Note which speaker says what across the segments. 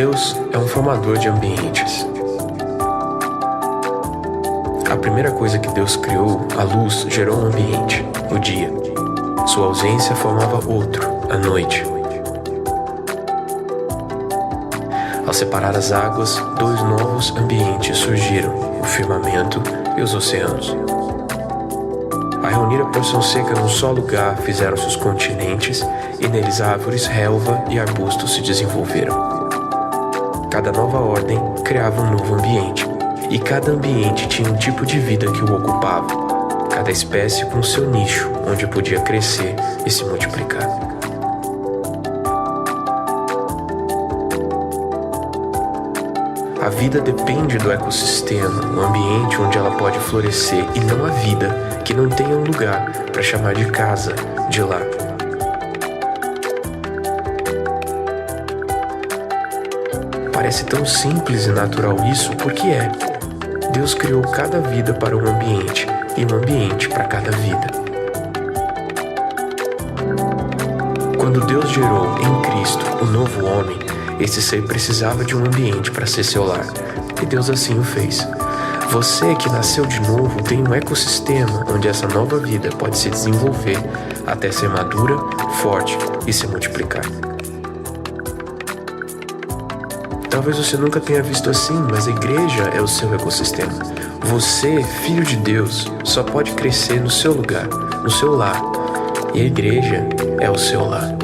Speaker 1: Deus é um formador de ambientes. A primeira coisa que Deus criou, a luz, gerou um ambiente, o dia. Sua ausência formava outro, a noite. Ao separar as águas, dois novos ambientes surgiram, o firmamento e os oceanos. A reunir a porção seca num só lugar, fizeram-se os continentes, e neles árvores, relva e arbustos se desenvolveram. Cada nova ordem criava um novo ambiente, e cada ambiente tinha um tipo de vida que o ocupava, cada espécie com seu nicho, onde podia crescer e se multiplicar. A vida depende do ecossistema, o ambiente onde ela pode florescer, e não a vida que não tenha um lugar para chamar de casa, de lar. Parece tão simples e natural isso, porque é. Deus criou cada vida para um ambiente, e um ambiente para cada vida. Quando Deus gerou em Cristo o novo homem, esse ser precisava de um ambiente para ser seu lar, e Deus assim o fez. Você que nasceu de novo tem um ecossistema onde essa nova vida pode se desenvolver até ser madura, forte e se multiplicar. Talvez você nunca tenha visto assim, mas a igreja é o seu ecossistema. Você, filho de Deus, só pode crescer no seu lugar, no seu lar, e a igreja é o seu lar.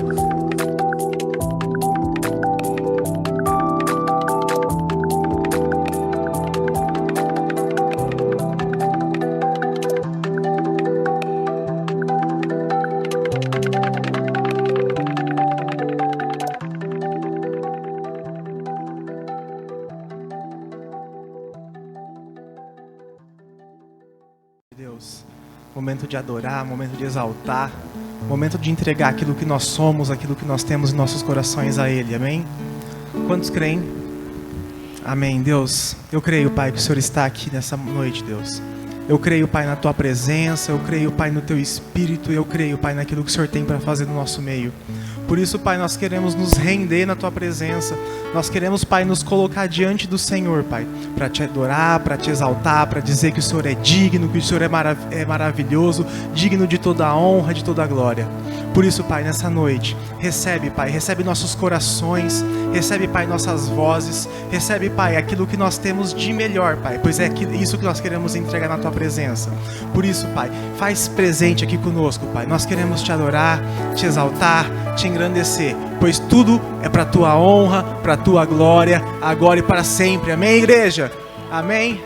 Speaker 2: Deus, momento de adorar, momento de exaltar, momento de entregar aquilo que nós somos, aquilo que nós temos em nossos corações a Ele, amém? Quantos creem? Amém, Deus, eu creio, Pai, que o Senhor está aqui nessa noite, Deus. Eu creio, Pai, na Tua presença, eu creio, Pai, no Teu Espírito, eu creio, Pai, naquilo que o Senhor tem para fazer no nosso meio. Por isso, Pai, nós queremos nos render na Tua presença. Nós queremos, Pai, nos colocar diante do Senhor, Pai, para Te adorar, para Te exaltar, para dizer que o Senhor é digno, que o Senhor é maravilhoso, digno de toda a honra, de toda a glória. Por isso, Pai, nessa noite, recebe, Pai, recebe nossos corações, recebe, Pai, nossas vozes, recebe, Pai, aquilo que nós temos de melhor, Pai, pois é isso que nós queremos entregar na Tua presença. Por isso, Pai, faz presente aqui conosco, Pai. Nós queremos Te adorar, Te exaltar, Te engrandecer, pois tudo é para Tua honra, para Tua glória, agora e para sempre. Amém, igreja? Amém?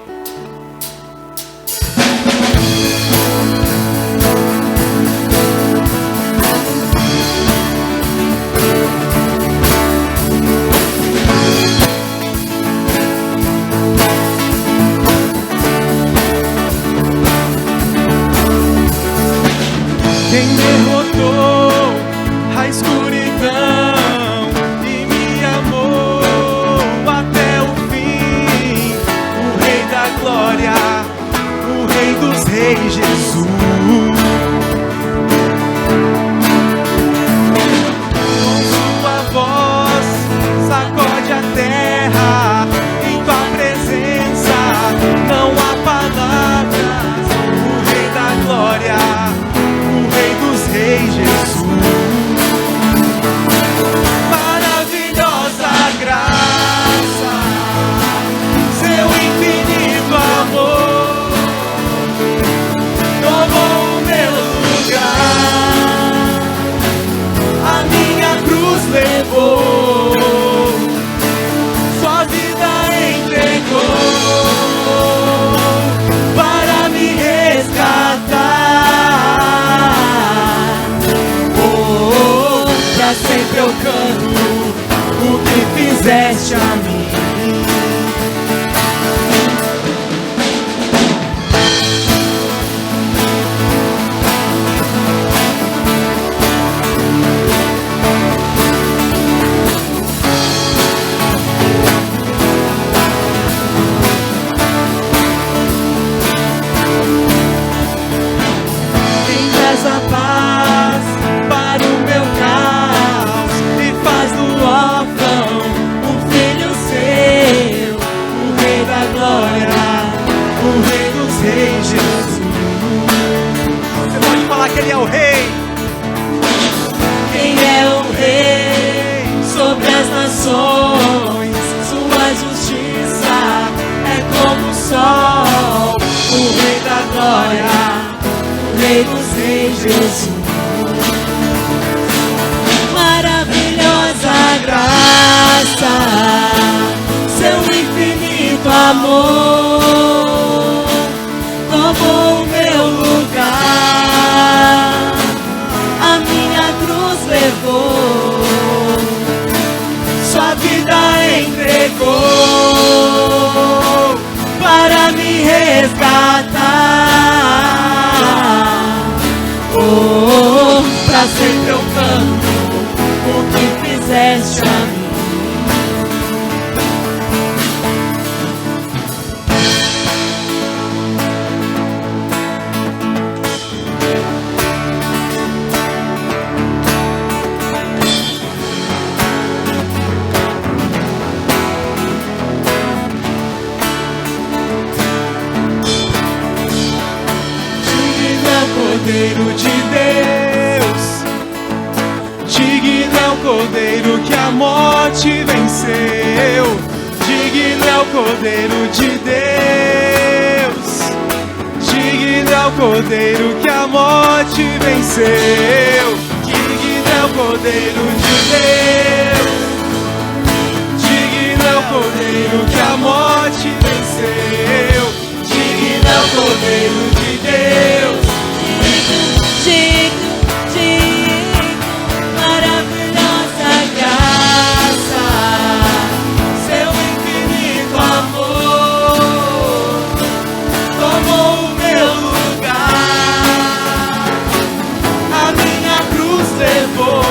Speaker 3: Quem derrotou a escuridão e me amou até o fim, o Rei da Glória, o Rei dos Reis, Jesus. Com sua voz sacode a terra, em Tua presença não há palavras, o Rei da Glória, Rei Jesus, maravilhosa graça, Seu infinito amor, tomou o meu lugar, a minha cruz levou, Sua vida entregou, para me resgatar. Sempre eu canto o que fizeste a mim. Quem traz a paz para o meu caos e faz do órfão um filho
Speaker 2: que Ele é o Rei.
Speaker 3: Quem é o Rei sobre as nações? Sua justiça é como o sol. O Rei da glória, o Rei dos reis, Jesus. Maravilhosa graça, seu infinito amor tomou o meu lugar, a minha cruz levou, sua vida entregou para me resgatar. Oh, pra sempre eu canto o que fizeste a mim. Cordeiro de Deus, digno é o Cordeiro que a morte venceu. Digno é o Cordeiro de Deus, digno é o Cordeiro que a morte venceu. Digno é o Cordeiro de Deus, digno é o Cordeiro que a morte venceu. Digno é o Cordeiro de Deus. Digno, digno, maravilhosa graça, seu infinito amor tomou o meu lugar, a minha cruz levou,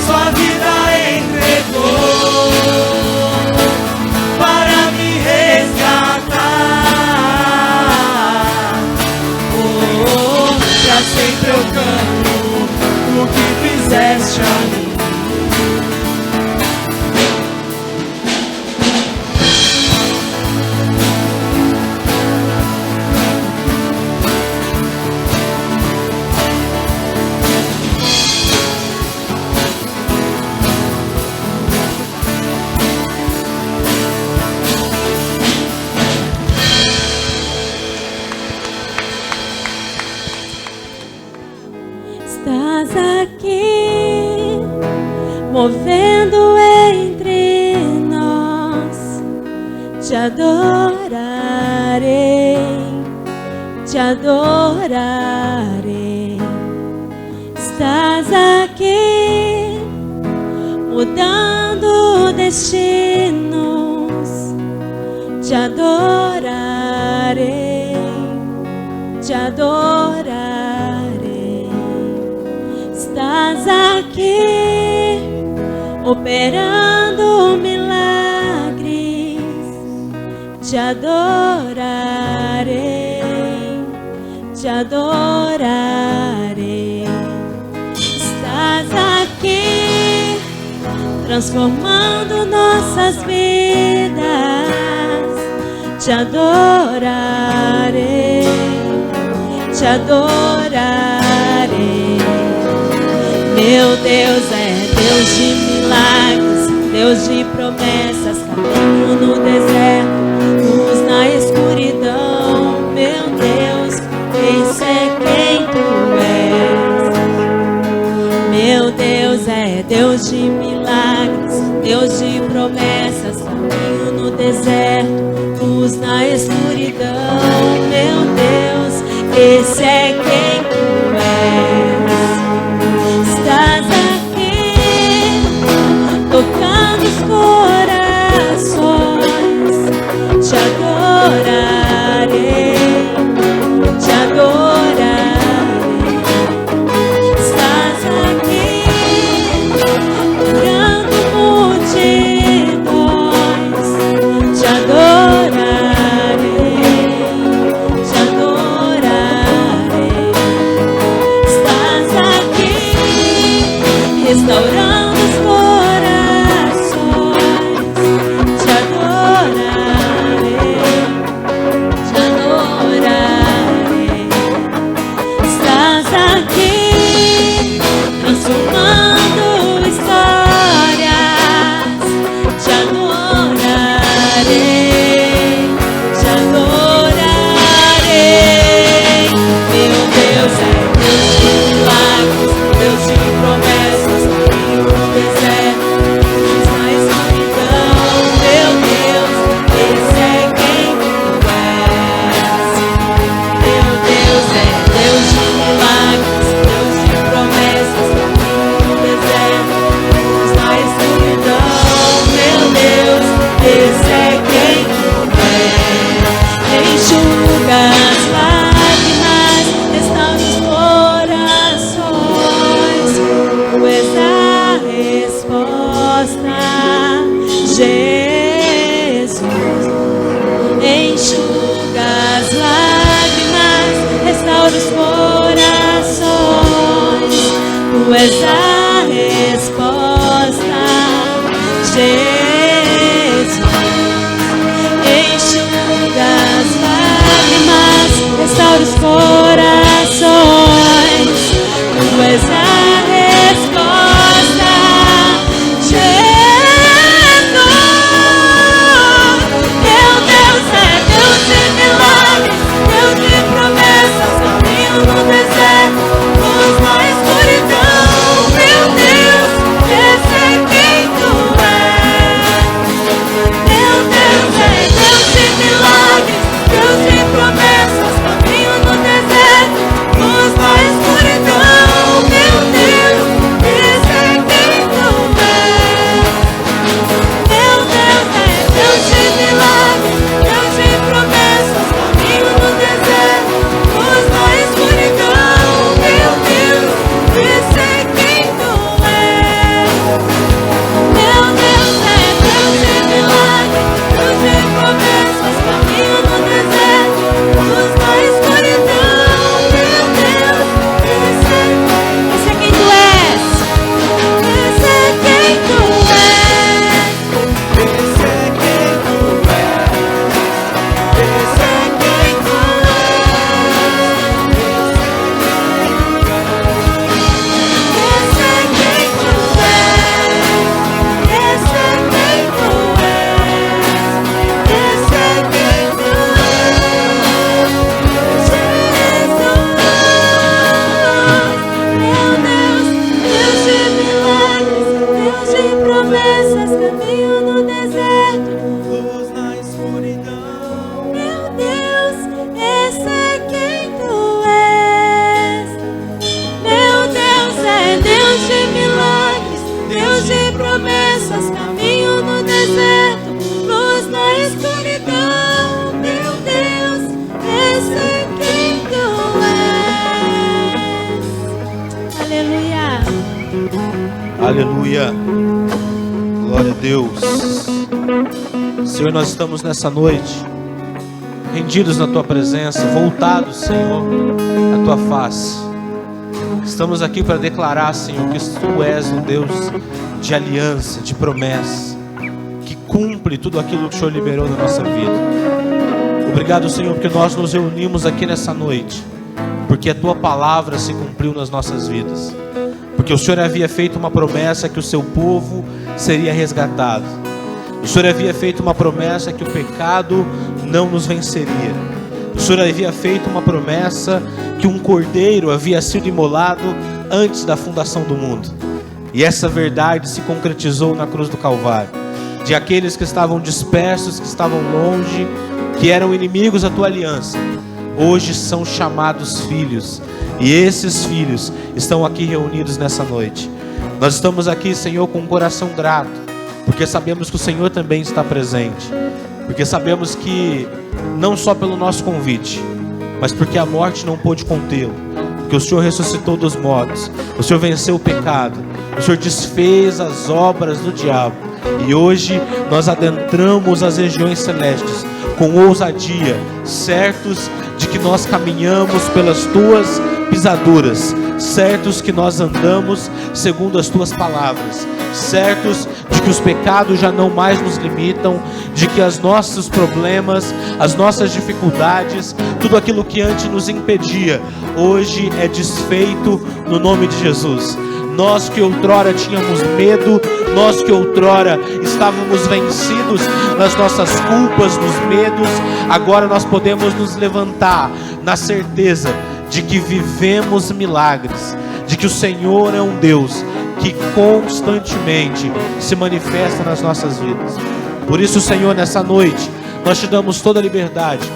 Speaker 3: sua vida entregou para me resgatar. Pra sempre eu canto o que fizeste a mim. Estás aqui, movendo entre nós. Te adorarei, te adorarei. Estás aqui, mudando destinos. Te adorarei, te adorarei. Estás aqui, operando milagres. Te adorarei, te adorarei. Estás aqui, transformando nossas vidas. Te adorarei, te adorarei. Meu Deus é Deus de milagres, Deus de promessas, caminho no deserto, luz na escuridão. Meu Deus, esse é quem tu és. Meu Deus é Deus de milagres, Deus de promessas, caminho no deserto, luz na escuridão. Meu Deus, esse é quem tu és. Estás aqui, tocando os corações. Te adorarei, te adorarei. Estás aqui, curando multidões. Te adorarei, te adorarei.
Speaker 4: Aleluia. Glória a Deus. Senhor, nós estamos nessa noite rendidos na Tua presença, voltados, Senhor, à Tua face. Estamos aqui para declarar, Senhor, que Tu és um Deus de aliança, de promessa, que cumpre tudo aquilo que o Senhor liberou na nossa vida. Obrigado, Senhor, porque nós nos reunimos aqui nessa noite, porque a Tua palavra se cumpriu nas nossas vidas, porque o Senhor havia feito uma promessa que o Seu povo seria resgatado. O Senhor havia feito uma promessa que o pecado não nos venceria. O Senhor havia feito uma promessa que um cordeiro havia sido imolado antes da fundação do mundo. E essa verdade se concretizou na cruz do Calvário. De aqueles que estavam dispersos, que estavam longe, que eram inimigos da Tua aliança, hoje são chamados filhos. E esses filhos estão aqui reunidos nessa noite. Nós estamos aqui, Senhor, com um coração grato, porque sabemos que o Senhor também está presente, porque sabemos que não só pelo nosso convite, mas porque a morte não pôde contê-lo, porque o Senhor ressuscitou dos mortos, o Senhor venceu o pecado, o Senhor desfez as obras do diabo, e hoje nós adentramos as regiões celestes com ousadia, certos de que nós caminhamos pelas Tuas pisaduras, certos que nós andamos segundo as Tuas palavras, certos de que os pecados já não mais nos limitam, de que os nossos problemas, as nossas dificuldades, tudo aquilo que antes nos impedia, hoje é desfeito no nome de Jesus. Nós que outrora tínhamos medo, nós que outrora estávamos vencidos nas nossas culpas, nos medos, agora nós podemos nos levantar na certeza de que vivemos milagres, de que o Senhor é um Deus que constantemente se manifesta nas nossas vidas. Por isso, Senhor, nessa noite, nós Te damos toda a liberdade.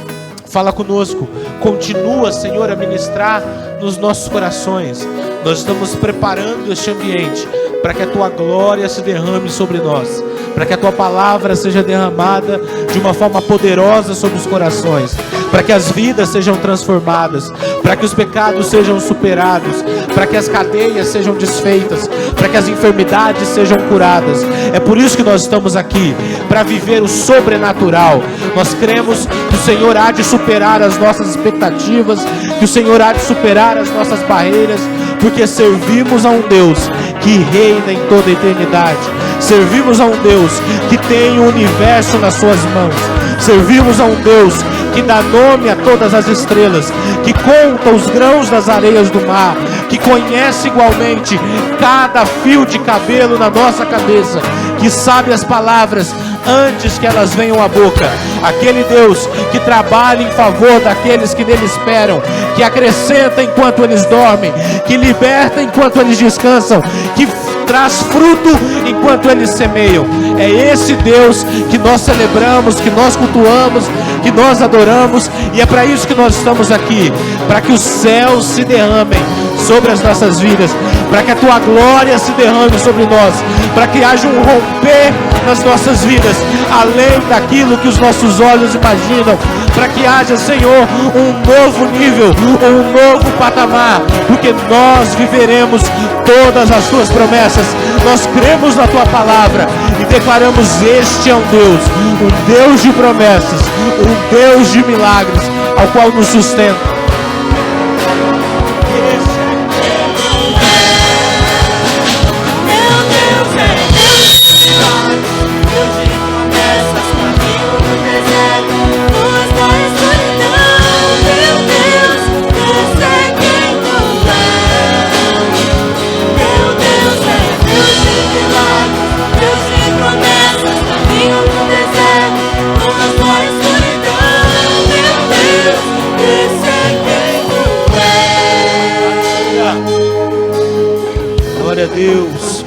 Speaker 4: Fala conosco, continua, Senhor, a ministrar nos nossos corações. Nós estamos preparando este ambiente para que a Tua glória se derrame sobre nós, para que a Tua palavra seja derramada de uma forma poderosa sobre os corações, para que as vidas sejam transformadas, para que os pecados sejam superados, para que as cadeias sejam desfeitas, para que as enfermidades sejam curadas. É por isso que nós estamos aqui, para viver o sobrenatural. Nós cremos que o Senhor há de superar as nossas expectativas, que o Senhor há de superar as nossas barreiras, porque servimos a um Deus que reina em toda a eternidade. Servimos a um Deus que tem o universo nas suas mãos. Servimos a um Deus que dá nome a todas as estrelas, que conta os grãos das areias do mar, que conhece igualmente cada fio de cabelo na nossa cabeça, que sabe as palavras antes que elas venham à boca. Aquele Deus que trabalha em favor daqueles que nele esperam, que acrescenta enquanto eles dormem, que liberta enquanto eles descansam, que traz fruto enquanto eles semeiam. É esse Deus que nós celebramos, que nós cultuamos, que nós adoramos, e é para isso que nós estamos aqui, para que os céus se derramem sobre as nossas vidas, para que a Tua glória se derrame sobre nós, para que haja um romper nas nossas vidas, além daquilo que os nossos olhos imaginam, para que haja, Senhor, um novo nível, um novo patamar, porque nós viveremos todas as Tuas promessas. Nós cremos na Tua palavra e declaramos: este é um Deus de promessas, um Deus de milagres, ao qual nos sustenta.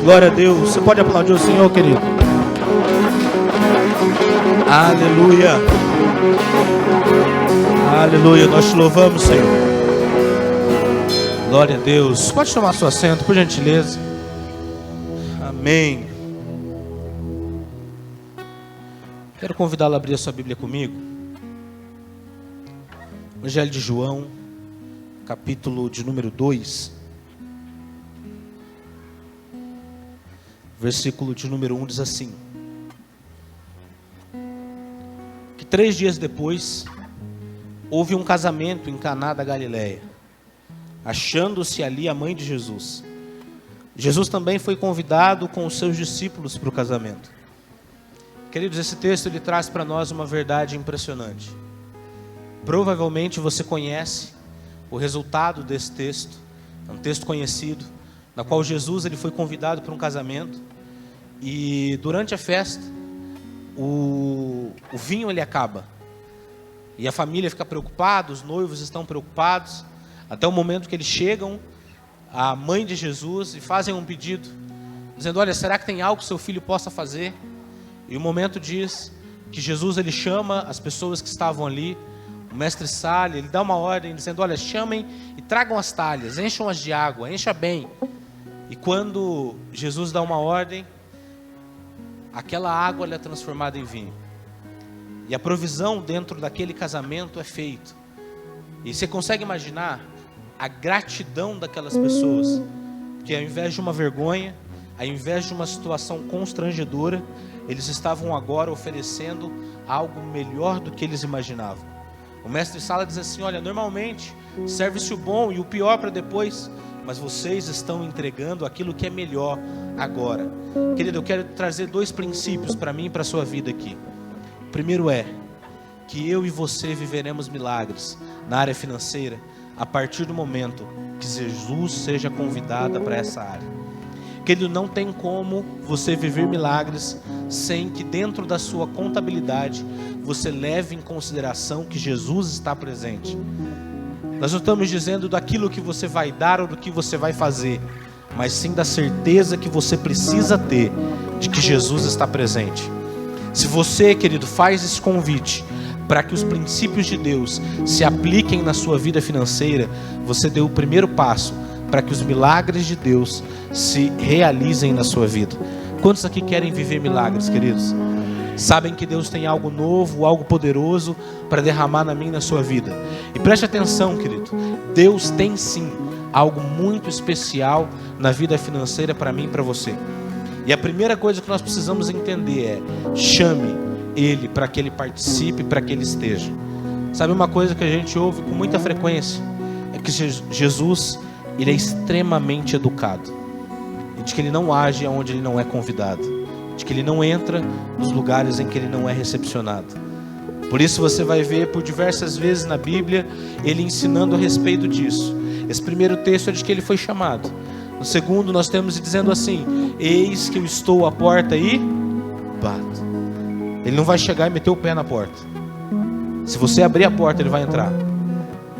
Speaker 4: Glória a Deus. Você pode aplaudir o Senhor, querido? Aleluia. Aleluia. Nós Te louvamos, Senhor. Glória a Deus. Pode tomar seu assento, por gentileza. Amém. Quero convidá-lo a abrir a sua Bíblia comigo. Evangelho de João, capítulo de número 2. versículo de número 1 diz assim: que 3 dias depois houve um casamento em Caná da Galileia, achando-se ali a mãe de Jesus. Jesus também foi convidado com os seus discípulos para o casamento. Queridos, esse texto ele traz para nós uma verdade impressionante. Provavelmente você conhece o resultado desse texto. É um texto conhecido, na qual Jesus ele foi convidado para um casamento e durante a festa o vinho ele acaba e a família fica preocupada, os noivos estão preocupados, até o momento que eles chegam à mãe de Jesus e fazem um pedido, dizendo: olha, será que tem algo que seu filho possa fazer? E o momento diz que Jesus ele chama as pessoas que estavam ali, o mestre Sala, ele dá uma ordem dizendo: olha, chamem e tragam as talhas, encham-as de água, encha bem. E quando Jesus dá uma ordem, aquela água ela é transformada em vinho. E a provisão dentro daquele casamento é feita. E você consegue imaginar a gratidão daquelas pessoas, que ao invés de uma vergonha, ao invés de uma situação constrangedora, eles estavam agora oferecendo algo melhor do que eles imaginavam. O mestre Sala diz assim: olha, normalmente serve-se o bom e o pior para depois, mas vocês estão entregando aquilo que é melhor agora. Querido, eu quero trazer 2 princípios para mim e para a sua vida aqui. O primeiro é que eu e você viveremos milagres na área financeira a partir do momento que Jesus seja convidado para essa área. Querido, não tem como você viver milagres sem que dentro da sua contabilidade você leve em consideração que Jesus está presente. Nós não estamos dizendo daquilo que você vai dar ou do que você vai fazer, mas sim da certeza que você precisa ter de que Jesus está presente. Se você, querido, faz esse convite para que os princípios de Deus se apliquem na sua vida financeira, você deu o primeiro passo para que os milagres de Deus se realizem na sua vida. Quantos aqui querem viver milagres, queridos? Sabem que Deus tem algo novo, algo poderoso para derramar na minha e na sua vida. E preste atenção, querido, Deus tem sim algo muito especial na vida financeira para mim e para você. E a primeira coisa que nós precisamos entender é: chame Ele para que Ele participe, para que Ele esteja. Sabe uma coisa que a gente ouve com muita frequência? É que Jesus, Ele é extremamente educado. E de que Ele não age onde Ele não é convidado. De que Ele não entra nos lugares em que Ele não é recepcionado. Por isso você vai ver por diversas vezes na Bíblia Ele ensinando a respeito disso. Esse primeiro texto é de que Ele foi chamado. No segundo nós temos dizendo assim: eis que eu estou à porta e bato. Ele não vai chegar e meter o pé na porta. Se você abrir a porta, Ele vai entrar.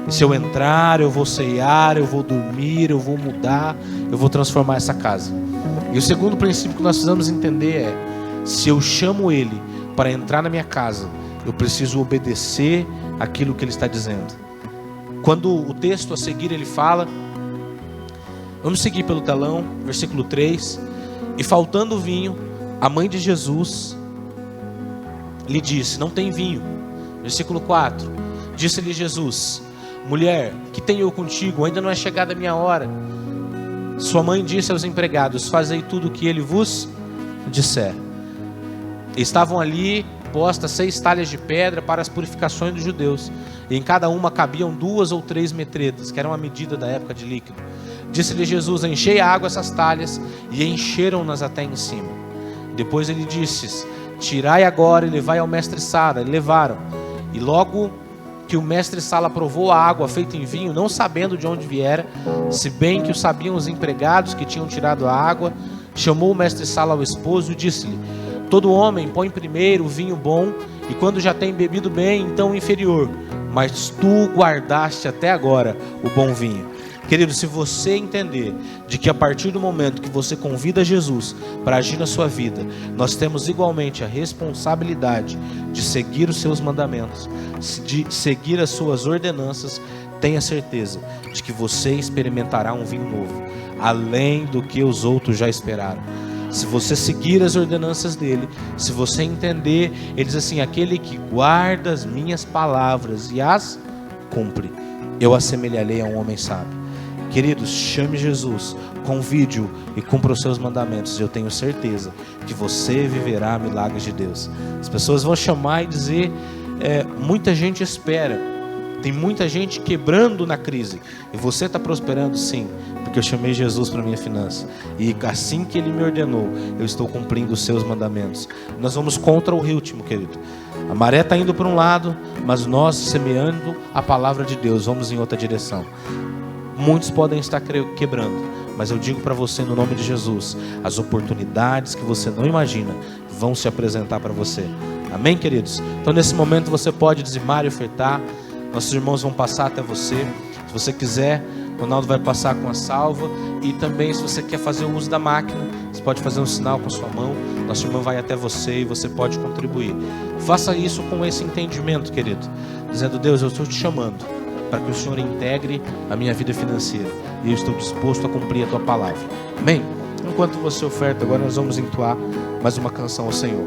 Speaker 4: E se eu entrar, eu vou ceiar, eu vou dormir, eu vou mudar, eu vou transformar essa casa. E o segundo princípio que nós precisamos entender é: se eu chamo Ele para entrar na minha casa, eu preciso obedecer aquilo que Ele está dizendo. Quando o texto a seguir ele fala, vamos seguir pelo telão, versículo 3: e faltando vinho, a mãe de Jesus lhe disse: não tem vinho. Versículo 4: disse-lhe Jesus: mulher, que tenho eu contigo? Ainda não é chegada a minha hora. Sua mãe disse aos empregados: fazei tudo o que ele vos disser. Estavam ali postas 6 talhas de pedra para as purificações dos judeus, e em cada uma cabiam 2 ou 3 metretas, que era uma medida da época de líquido. Disse-lhe Jesus: enchei a água essas talhas, e encheram-nas até em cima. Depois ele disse: tirai agora e levai ao mestre Sala. E levaram. E logo que o mestre Sala provou a água feita em vinho, não sabendo de onde viera, se bem que o sabiam os empregados que tinham tirado a água, chamou o mestre Sala ao esposo e disse-lhe: todo homem põe primeiro o vinho bom, e quando já tem bebido bem, então o inferior, mas tu guardaste até agora o bom vinho. Querido, se você entender de que a partir do momento que você convida Jesus para agir na sua vida, nós temos igualmente a responsabilidade de seguir os seus mandamentos, de seguir as suas ordenanças, tenha certeza de que você experimentará um vinho novo, além do que os outros já esperaram. Se você seguir as ordenanças dele, se você entender, ele diz assim: aquele que guarda as minhas palavras e as cumpre, eu assemelharei a um homem sábio. Queridos, chame Jesus, convide-o e cumpra os seus mandamentos. Eu tenho certeza que você viverá milagres de Deus. As pessoas vão chamar e dizer, muita gente espera. Tem muita gente quebrando na crise. E você está prosperando, sim, porque eu chamei Jesus para a minha finança. E assim que Ele me ordenou, eu estou cumprindo os seus mandamentos. Nós vamos contra o ritmo, querido. A maré está indo para um lado, mas nós, semeando a palavra de Deus, vamos em outra direção. Muitos podem estar quebrando, mas eu digo para você, no nome de Jesus, as oportunidades que você não imagina vão se apresentar para você. Amém, queridos? Então nesse momento você pode dizimar e ofertar. Nossos irmãos vão passar até você. Se você quiser, o Ronaldo vai passar com a salva. E também, se você quer fazer o uso da máquina, você pode fazer um sinal com a sua mão. Nosso irmão vai até você e você pode contribuir. Faça isso com esse entendimento, querido, dizendo: Deus, eu estou te chamando para que o Senhor integre a minha vida financeira, e eu estou disposto a cumprir a tua palavra. Amém? Enquanto você oferta, agora nós vamos entoar mais uma canção ao Senhor.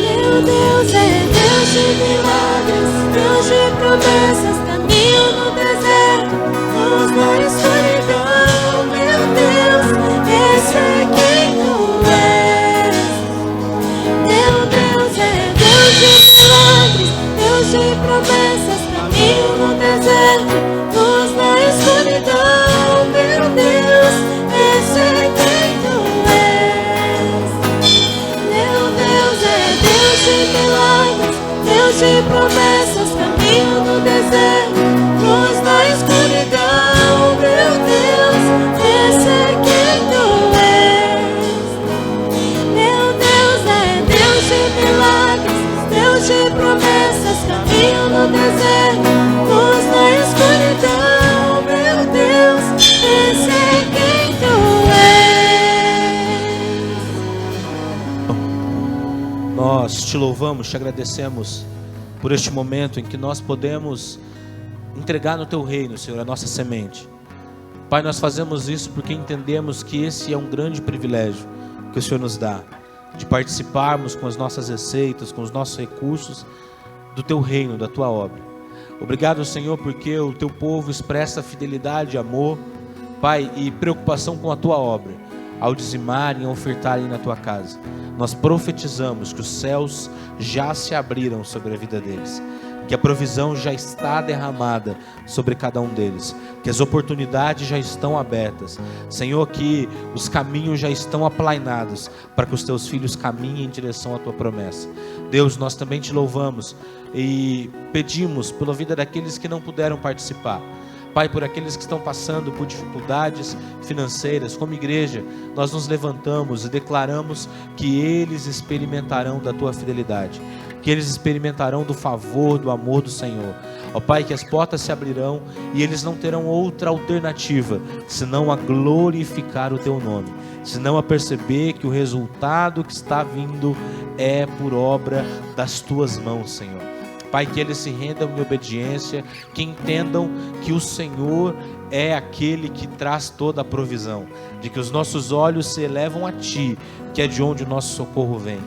Speaker 5: Meu Deus é Deus de milagres, Deus de promessas, caminho no deserto, luz na escuridão. Meu Deus, esse é quem tu és. Meu Deus é Deus de milagres, Deus de promessas, caminho no deserto, luz na escuridão. Meu Deus, esse é quem tu és. Meu Deus é Deus de milagres, Deus de promessas, caminho no deserto, luz na escuridão. Meu Deus, esse é quem tu és. Meu Deus é Deus de milagres, Deus de promessas, caminho no deserto, luz na escuridão. Meu Deus, esse é quem tu és.
Speaker 4: Nós te louvamos, te agradecemos por este momento em que nós podemos entregar no teu reino, Senhor, a nossa semente. Pai, nós fazemos isso porque entendemos que esse é um grande privilégio que o Senhor nos dá, de participarmos com as nossas receitas, com os nossos recursos do teu reino, da tua obra. Obrigado, Senhor, porque o teu povo expressa fidelidade, amor, Pai, e preocupação com a tua obra, ao dizimarem e ofertarem na tua casa. Nós profetizamos que os céus já se abriram sobre a vida deles, que a provisão já está derramada sobre cada um deles, que as oportunidades já estão abertas, Senhor, que os caminhos já estão aplainados para que os teus filhos caminhem em direção à tua promessa. Deus, nós também te louvamos e pedimos pela vida daqueles que não puderam participar. Pai, por aqueles que estão passando por dificuldades financeiras, como igreja, nós nos levantamos e declaramos que eles experimentarão da tua fidelidade, que eles experimentarão do favor, do amor do Senhor. Ó Pai, que as portas se abrirão e eles não terão outra alternativa, senão a glorificar o teu nome, senão a perceber que o resultado que está vindo é por obra das tuas mãos, Senhor. Pai, que eles se rendam em obediência, que entendam que o Senhor é aquele que traz toda a provisão, de que os nossos olhos se elevam a Ti, que é de onde o nosso socorro vem.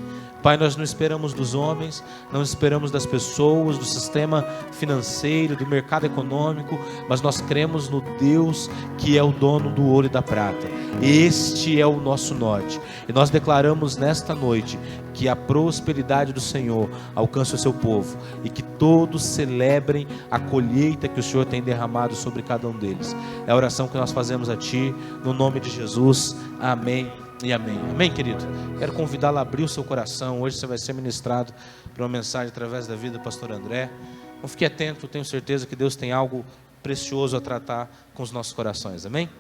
Speaker 4: Pai, nós não esperamos dos homens, não esperamos das pessoas, do sistema financeiro, do mercado econômico, mas nós cremos no Deus que é o dono do ouro e da prata. Este é o nosso norte. E nós declaramos nesta noite que a prosperidade do Senhor alcance o seu povo e que todos celebrem a colheita que o Senhor tem derramado sobre cada um deles. É a oração que nós fazemos a Ti, no nome de Jesus. Amém. E amém. Amém, querido? Quero convidá-lo a abrir o seu coração. Hoje você vai ser ministrado por uma mensagem através da vida do pastor André. Então fique atento, tenho certeza que Deus tem algo precioso a tratar com os nossos corações. Amém?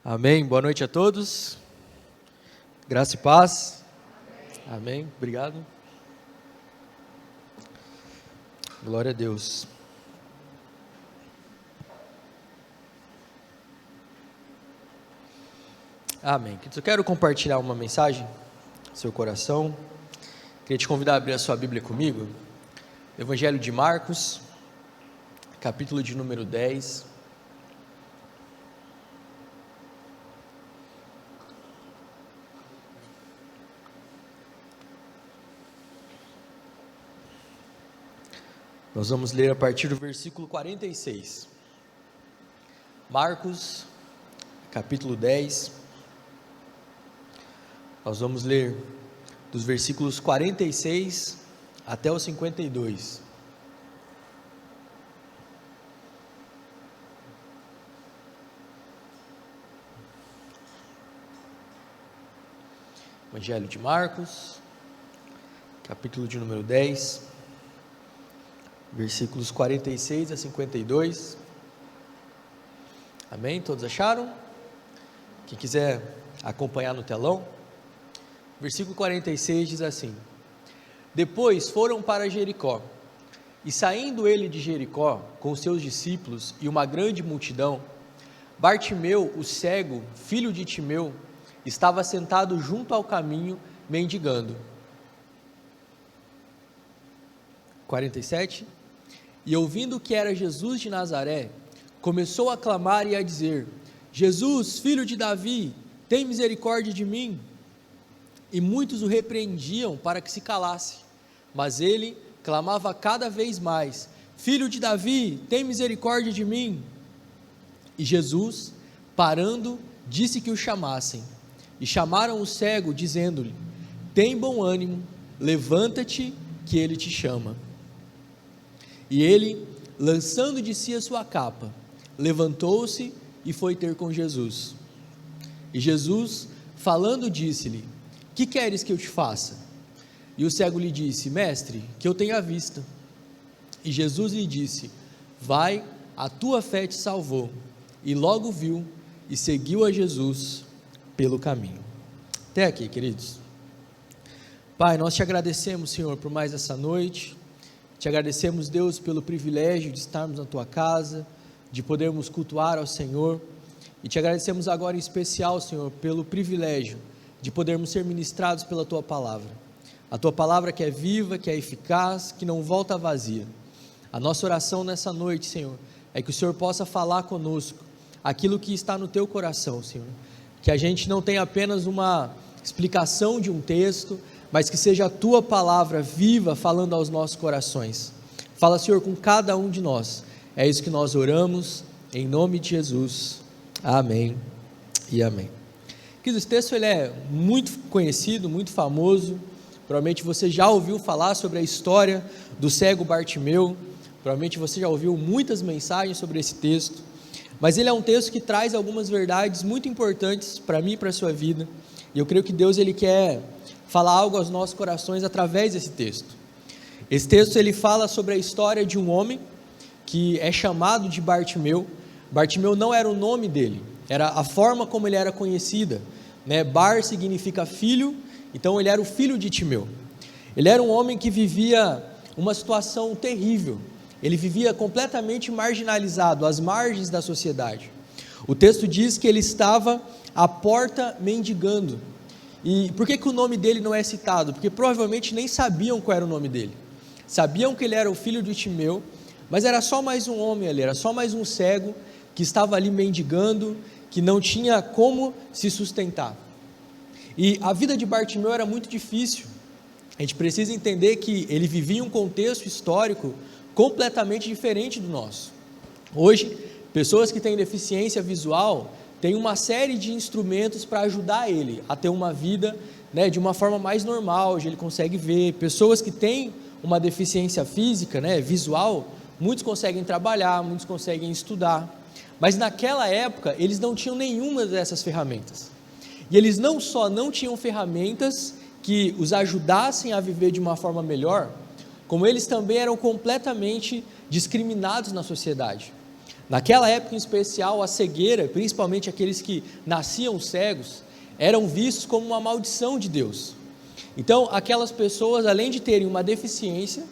Speaker 6: Amém. Boa noite a todos. Graça e paz. Amém. Obrigado. Glória a Deus. Amém. Eu quero compartilhar uma mensagem no seu coração. Queria te convidar a abrir a sua Bíblia comigo. Evangelho de Marcos, capítulo de número 10. Nós vamos ler a partir do versículo 46. Marcos, capítulo 10. Nós vamos ler dos versículos 46 até o 52. Evangelho de Marcos, capítulo de número 10, versículos 46 a 52. Amém? Todos acharam? Quem quiser acompanhar no telão. Versículo 46 diz assim: Depois foram para Jericó, e saindo ele de Jericó com os seus discípulos e uma grande multidão, Bartimeu, o cego, filho de Timeu, estava sentado junto ao caminho, mendigando. 47. E ouvindo que era Jesus de Nazaré, começou a clamar e a dizer: Jesus, filho de Davi, tem misericórdia de mim. E muitos o repreendiam para que se calasse, mas ele clamava cada vez mais: Filho de Davi, tem misericórdia de mim. E Jesus, parando, disse que o chamassem. E chamaram o cego, dizendo-lhe: Tem bom ânimo, levanta-te, que ele te chama. E ele, lançando de si a sua capa, levantou-se e foi ter com Jesus. E Jesus, falando, disse-lhe: Que queres que eu te faça? E o cego lhe disse: Mestre, que eu tenha vista. E Jesus lhe disse: Vai, a tua fé te salvou. E logo viu e seguiu a Jesus pelo caminho. Até aqui, queridos. Pai, nós te agradecemos, Senhor, por mais essa noite. Te agradecemos, Deus, pelo privilégio de estarmos na tua casa, de podermos cultuar ao Senhor. E te agradecemos agora em especial, Senhor, pelo privilégio de podermos ser ministrados pela tua palavra. A tua palavra que é viva, que é eficaz, que não volta vazia. A nossa oração nessa noite, Senhor, é que o Senhor possa falar conosco aquilo que está no teu coração, Senhor. Que a gente não tenha apenas uma explicação de um texto, mas que seja a tua palavra viva falando aos nossos corações. Fala, Senhor, com cada um de nós. É isso que nós oramos, em nome de Jesus. Amém e amém. Esse texto ele é muito conhecido, muito famoso. Provavelmente você já ouviu falar sobre a história do cego Bartimeu. Provavelmente você já ouviu muitas mensagens sobre esse texto. Mas ele é um texto que traz algumas verdades muito importantes para mim e para a sua vida. E eu creio que Deus ele quer falar algo aos nossos corações através desse texto. Esse texto ele fala sobre a história de um homem que é chamado de Bartimeu. Bartimeu não era o nome dele, era a forma como ele era conhecida. Bar significa filho, então ele era o filho de Timeu. Ele era um homem que vivia uma situação terrível. Ele vivia completamente marginalizado, às margens da sociedade. O texto diz que ele estava à porta mendigando. E por que o nome dele não é citado? Porque provavelmente nem sabiam qual era o nome dele. Sabiam que ele era o filho de Timeu, mas era só mais um homem ali, era só mais um cego que estava ali mendigando, que não tinha como se sustentar. E a vida de Bartimeu era muito difícil. A gente precisa entender que ele vivia um contexto histórico completamente diferente do nosso. Hoje, pessoas que têm deficiência visual têm uma série de instrumentos para ajudar ele a ter uma vida, de uma forma mais normal, onde ele consegue ver. Pessoas que têm uma deficiência física, visual, muitos conseguem trabalhar, muitos conseguem estudar. Mas naquela época, eles não tinham nenhuma dessas ferramentas. E eles não só não tinham ferramentas que os ajudassem a viver de uma forma melhor, como eles também eram completamente discriminados na sociedade. Naquela época em especial, a cegueira, principalmente aqueles que nasciam cegos, eram vistos como uma maldição de Deus. Então, aquelas pessoas, além de terem uma deficiência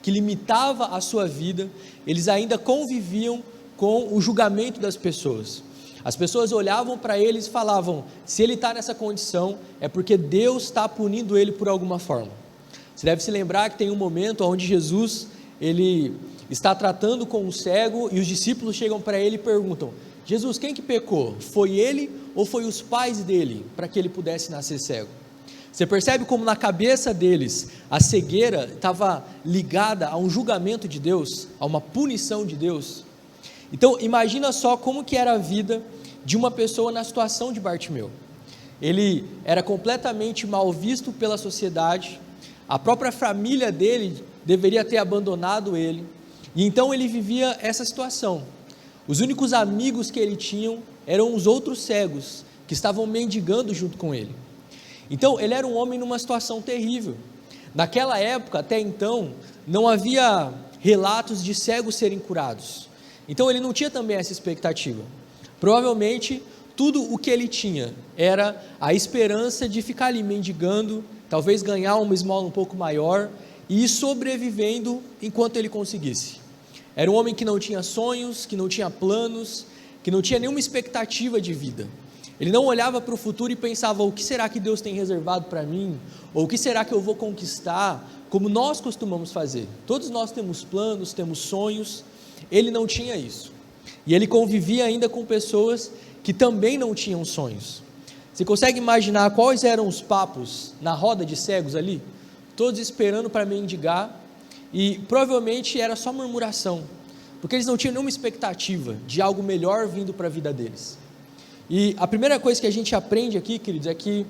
Speaker 6: que limitava a sua vida, eles ainda conviviam com o julgamento das pessoas. As pessoas olhavam para eles e falavam: se ele está nessa condição, é porque Deus está punindo ele por alguma forma. Você deve se lembrar que tem um momento onde Jesus, ele está tratando com um cego e os discípulos chegam para ele e perguntam: Jesus, quem que pecou? Foi ele ou foi os pais dele para que ele pudesse nascer cego? Você percebe como na cabeça deles a cegueira estava ligada a um julgamento de Deus, a uma punição de Deus? Então imagina só como que era a vida de uma pessoa na situação de Bartimeu. Ele era completamente mal visto pela sociedade, a própria família dele deveria ter abandonado ele, e então ele vivia essa situação. Os únicos amigos que ele tinha eram os outros cegos, que estavam mendigando junto com ele. Então ele era um homem numa situação terrível. Naquela época, até então, não havia relatos de cegos serem curados. Então ele não tinha também essa expectativa. Provavelmente tudo o que ele tinha era a esperança de ficar ali mendigando, talvez ganhar uma esmola um pouco maior e ir sobrevivendo enquanto ele conseguisse. Era um homem que não tinha sonhos, que não tinha planos, que não tinha nenhuma expectativa de vida. Ele não olhava para o futuro e pensava: o que será que Deus tem reservado para mim? Ou o que será que eu vou conquistar? Como nós costumamos fazer. Todos nós temos planos, temos sonhos. Ele não tinha isso. E ele convivia ainda com pessoas que também não tinham sonhos. Você consegue imaginar quais eram os papos na roda de cegos ali? Todos esperando para mendigar, e provavelmente era só murmuração, porque eles não tinham nenhuma expectativa de algo melhor vindo para a vida deles. E a primeira coisa que a gente aprende aqui, queridos, é que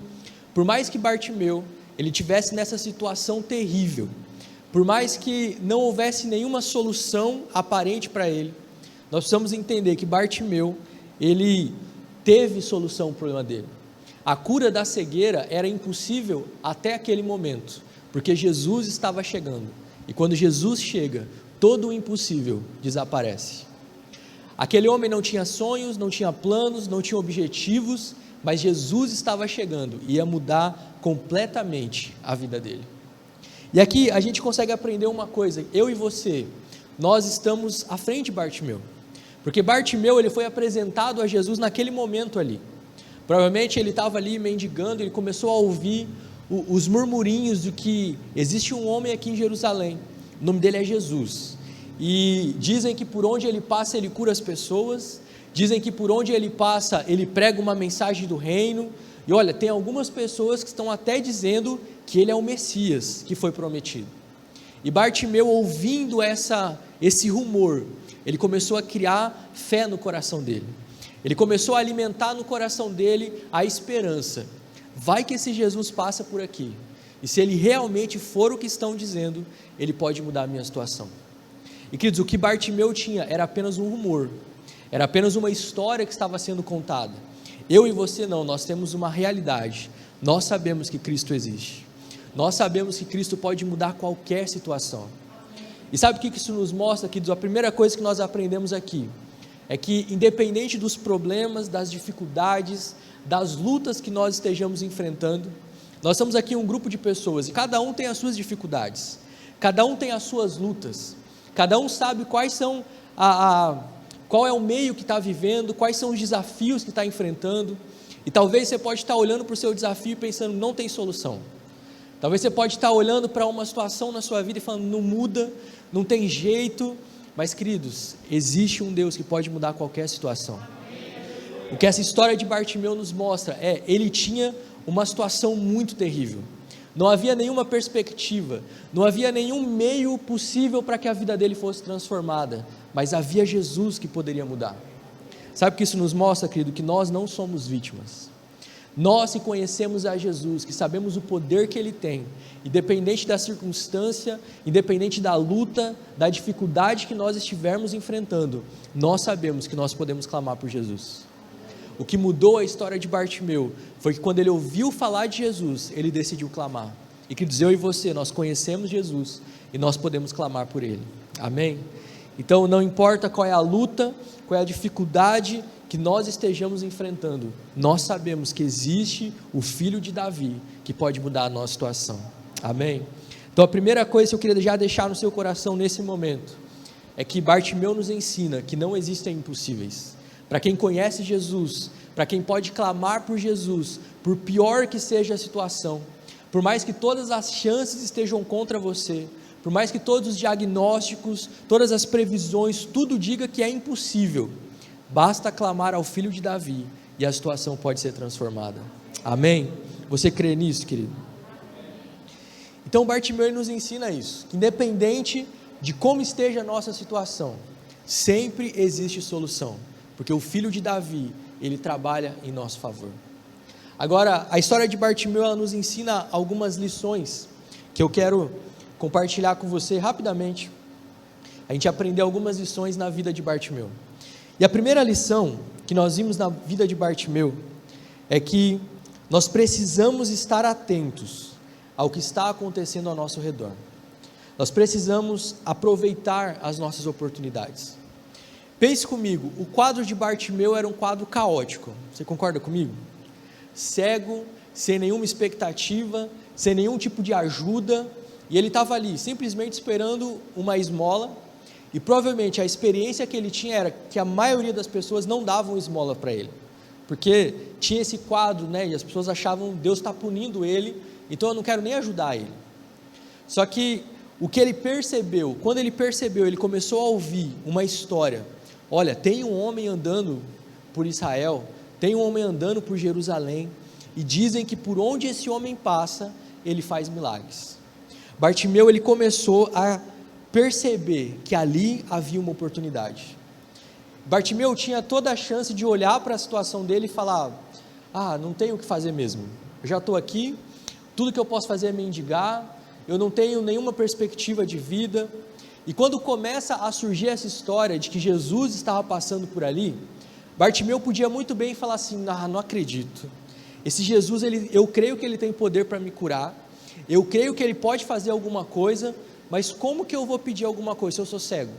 Speaker 6: por mais que Bartimeu ele tivesse nessa situação terrível, por mais que não houvesse nenhuma solução aparente para ele, nós precisamos entender que Bartimeu, ele teve solução para o problema dele. A cura da cegueira era impossível até aquele momento, porque Jesus estava chegando, e quando Jesus chega, todo o impossível desaparece. Aquele homem não tinha sonhos, não tinha planos, não tinha objetivos, mas Jesus estava chegando e ia mudar completamente a vida dele. E aqui a gente consegue aprender uma coisa: eu e você, nós estamos à frente de Bartimeu, porque Bartimeu ele foi apresentado a Jesus naquele momento ali. Provavelmente ele estava ali mendigando, ele começou a ouvir os murmurinhos de que existe um homem aqui em Jerusalém, o nome dele é Jesus, e dizem que por onde ele passa ele cura as pessoas, dizem que por onde ele passa ele prega uma mensagem do reino, e olha, tem algumas pessoas que estão até dizendo que ele é o Messias que foi prometido. E Bartimeu, ouvindo esse rumor, ele começou a criar fé no coração dele, ele começou a alimentar no coração dele a esperança: vai que esse Jesus passa por aqui, e se ele realmente for o que estão dizendo, ele pode mudar a minha situação. E queridos, o que Bartimeu tinha era apenas um rumor, era apenas uma história que estava sendo contada. Eu e você não, nós temos uma realidade. Nós sabemos que Cristo existe, nós sabemos que Cristo pode mudar qualquer situação. E sabe o que isso nos mostra, queridos? A primeira coisa que nós aprendemos aqui é que, independente dos problemas, das dificuldades, das lutas que nós estejamos enfrentando, nós estamos aqui um grupo de pessoas, e cada um tem as suas dificuldades, cada um tem as suas lutas, cada um sabe quais são qual é o meio que está vivendo, quais são os desafios que está enfrentando, e talvez você pode estar olhando para o seu desafio e pensando: não tem solução. Talvez você pode estar olhando para uma situação na sua vida e falando: não muda, não tem jeito. Mas queridos, existe um Deus que pode mudar qualquer situação. O que essa história de Bartimeu nos mostra é: ele tinha uma situação muito terrível, não havia nenhuma perspectiva, não havia nenhum meio possível para que a vida dele fosse transformada, mas havia Jesus que poderia mudar. Sabe o que isso nos mostra, querido? Que nós não somos vítimas. Nós que conhecemos a Jesus, que sabemos o poder que Ele tem, independente da circunstância, independente da luta, da dificuldade que nós estivermos enfrentando, nós sabemos que nós podemos clamar por Jesus. O que mudou a história de Bartimeu foi que quando ele ouviu falar de Jesus, ele decidiu clamar. E queridos, eu e você, nós conhecemos Jesus e nós podemos clamar por Ele. Amém? Então não importa qual é a luta, qual é a dificuldade que nós estejamos enfrentando, nós sabemos que existe o filho de Davi que pode mudar a nossa situação. Amém? Então a primeira coisa que eu queria já deixar no seu coração nesse momento é que Bartimeu nos ensina que não existem impossíveis. Para quem conhece Jesus, para quem pode clamar por Jesus, por pior que seja a situação, por mais que todas as chances estejam contra você, por mais que todos os diagnósticos, todas as previsões, tudo diga que é impossível, basta clamar ao filho de Davi e a situação pode ser transformada. Amém? Você crê nisso, querido? Então Bartimeu nos ensina isso, que independente de como esteja a nossa situação, sempre existe solução, porque o filho de Davi, ele trabalha em nosso favor. Agora, a história de Bartimeu, ela nos ensina algumas lições, que eu quero compartilhar com você rapidamente. A gente aprendeu algumas lições na vida de Bartimeu. E a primeira lição que nós vimos na vida de Bartimeu é que nós precisamos estar atentos ao que está acontecendo ao nosso redor. Nós precisamos aproveitar as nossas oportunidades. Pense comigo, o quadro de Bartimeu era um quadro caótico, você concorda comigo? Cego, sem nenhuma expectativa, sem nenhum tipo de ajuda, e ele estava ali, simplesmente esperando uma esmola, e provavelmente a experiência que ele tinha era que a maioria das pessoas não davam esmola para ele, porque tinha esse quadro, né, e as pessoas achavam, Deus está punindo ele, então eu não quero nem ajudar ele. Só que o que ele percebeu, quando ele percebeu, ele começou a ouvir uma história, olha, tem um homem andando por Israel, tem um homem andando por Jerusalém, e dizem que por onde esse homem passa, ele faz milagres. Bartimeu, ele começou a perceber que ali havia uma oportunidade. Bartimeu tinha toda a chance de olhar para a situação dele e falar, não tenho o que fazer mesmo, eu já estou aqui, tudo que eu posso fazer é mendigar, eu não tenho nenhuma perspectiva de vida. E quando começa a surgir essa história de que Jesus estava passando por ali, Bartimeu podia muito bem falar assim, não acredito, esse Jesus, eu creio que ele tem poder para me curar, eu creio que ele pode fazer alguma coisa, mas como que eu vou pedir alguma coisa se eu sou cego?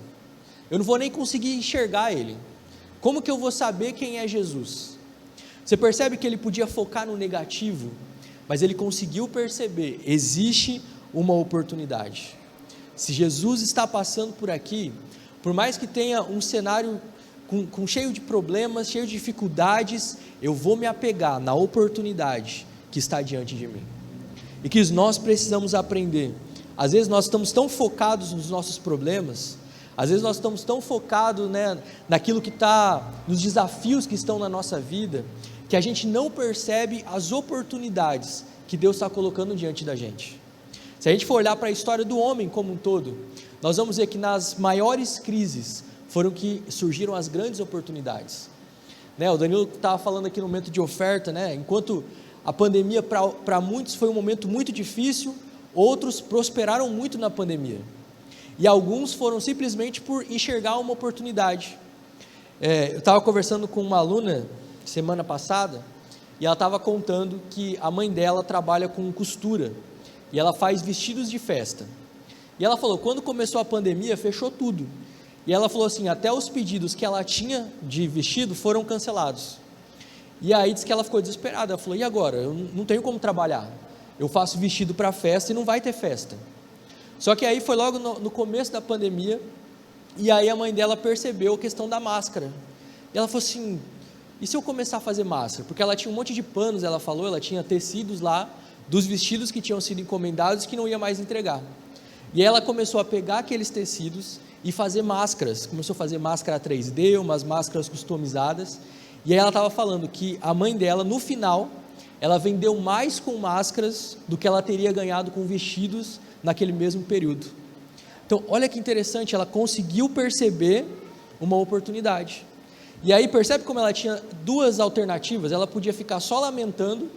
Speaker 6: Eu não vou nem conseguir enxergar ele, como que eu vou saber quem é Jesus? Você percebe que ele podia focar no negativo, mas ele conseguiu perceber, existe uma oportunidade. Se Jesus está passando por aqui, por mais que tenha um cenário cheio de problemas, cheio de dificuldades, eu vou me apegar na oportunidade que está diante de mim. E que nós precisamos aprender. Às vezes nós estamos tão focados nos nossos problemas, às vezes nós estamos tão focados, naquilo que está, nos desafios que estão na nossa vida, que a gente não percebe as oportunidades que Deus está colocando diante da gente. Se a gente for olhar para a história do homem como um todo, nós vamos ver que nas maiores crises foram que surgiram as grandes oportunidades. O Danilo estava falando aqui no momento de oferta, enquanto a pandemia para muitos foi um momento muito difícil, outros prosperaram muito na pandemia, e alguns foram simplesmente por enxergar uma oportunidade. Eu estava conversando com uma aluna semana passada, e ela estava contando que a mãe dela trabalha com costura, e ela faz vestidos de festa, e ela falou, quando começou a pandemia, fechou tudo, e ela falou assim, até os pedidos que ela tinha de vestido foram cancelados, e aí disse que ela ficou desesperada, ela falou, e agora? Eu não tenho como trabalhar, eu faço vestido para festa e não vai ter festa. Só que aí foi logo no começo da pandemia, e aí a mãe dela percebeu a questão da máscara, e ela falou assim, e se eu começar a fazer máscara? Porque ela tinha um monte de panos, ela falou, ela tinha tecidos lá, dos vestidos que tinham sido encomendados, que não ia mais entregar, e aí ela começou a pegar aqueles tecidos, e fazer máscaras, começou a fazer máscara 3D, umas máscaras customizadas, e aí ela estava falando que a mãe dela, no final, ela vendeu mais com máscaras, do que ela teria ganhado com vestidos, naquele mesmo período. Então, olha que interessante, ela conseguiu perceber uma oportunidade, e aí percebe como ela tinha duas alternativas, ela podia ficar só lamentando,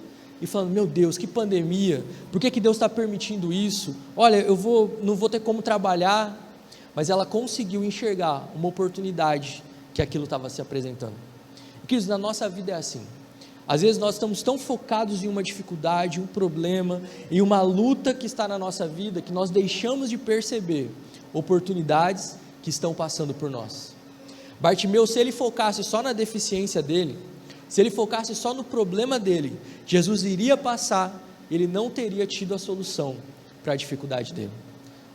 Speaker 6: e falando, meu Deus, que pandemia, por que Deus está permitindo isso? Olha, não vou ter como trabalhar, mas ela conseguiu enxergar uma oportunidade que aquilo estava se apresentando. E queridos, na nossa vida é assim, às vezes nós estamos tão focados em uma dificuldade, um problema, em uma luta que está na nossa vida, que nós deixamos de perceber oportunidades que estão passando por nós. Bartimeu, se ele focasse só na deficiência dele, se ele focasse só no problema dele, Jesus iria passar, ele não teria tido a solução para a dificuldade dele.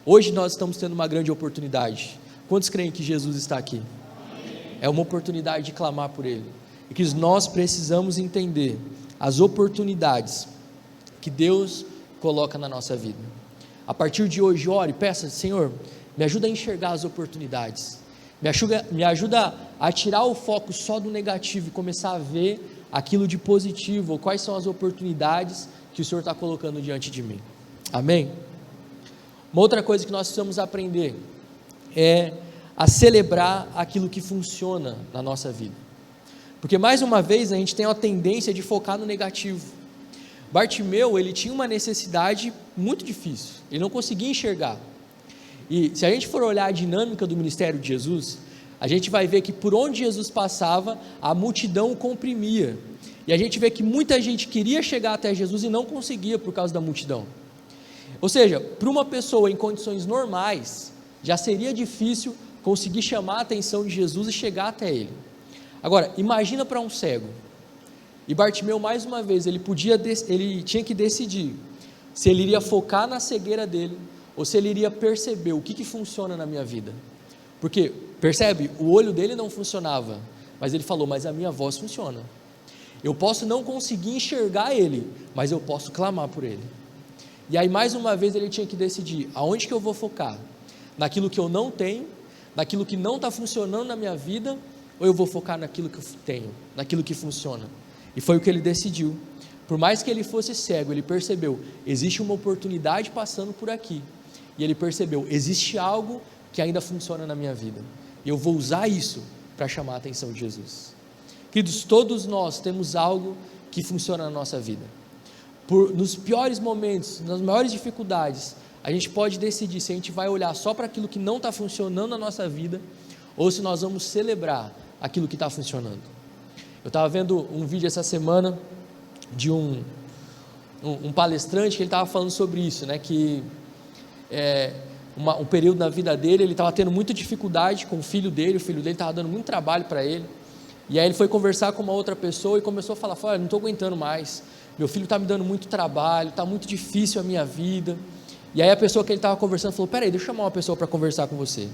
Speaker 6: Hoje nós estamos tendo uma grande oportunidade. Quantos creem que Jesus está aqui? É uma oportunidade de clamar por Ele, e que nós precisamos entender as oportunidades que Deus coloca na nossa vida. A partir de hoje, ore, peça, Senhor, me ajuda a enxergar as oportunidades, me ajuda a tirar o foco só do negativo e começar a ver aquilo de positivo, ou quais são as oportunidades que o Senhor está colocando diante de mim. Amém? Uma outra coisa que nós precisamos aprender é a celebrar aquilo que funciona na nossa vida. Porque mais uma vez a gente tem a tendência de focar no negativo. Bartimeu, ele tinha uma necessidade muito difícil, ele não conseguia enxergar. E se a gente for olhar a dinâmica do ministério de Jesus, a gente vai ver que por onde Jesus passava, a multidão o comprimia. E a gente vê que muita gente queria chegar até Jesus e não conseguia por causa da multidão. Ou seja, para uma pessoa em condições normais, já seria difícil conseguir chamar a atenção de Jesus e chegar até ele. Agora, imagina para um cego. E Bartimeu, mais uma vez, ele tinha que decidir se ele iria focar na cegueira dele ou se ele iria perceber o que funciona na minha vida. Porque, percebe, o olho dele não funcionava, mas ele falou, mas a minha voz funciona. Eu posso não conseguir enxergar ele, mas eu posso clamar por ele. E aí, mais uma vez, ele tinha que decidir aonde que eu vou focar, naquilo que eu não tenho, naquilo que não está funcionando na minha vida, ou eu vou focar naquilo que eu tenho, naquilo que funciona. E foi o que ele decidiu. Por mais que ele fosse cego, ele percebeu, existe uma oportunidade passando por aqui, e ele percebeu, existe algo que ainda funciona na minha vida, e eu vou usar isso para chamar a atenção de Jesus. Queridos, todos nós temos algo que funciona na nossa vida. Nos piores momentos, nas maiores dificuldades, a gente pode decidir se a gente vai olhar só para aquilo que não está funcionando na nossa vida, ou se nós vamos celebrar aquilo que está funcionando. Eu estava vendo um vídeo essa semana de um palestrante que ele estava falando sobre isso, né, que um período na vida dele, ele estava tendo muita dificuldade com o filho dele estava dando muito trabalho para ele, e aí ele foi conversar com uma outra pessoa e começou a falar, olha, não estou aguentando mais, meu filho está me dando muito trabalho, está muito difícil a minha vida. E aí a pessoa que ele estava conversando falou, peraí, deixa eu chamar uma pessoa para conversar com você.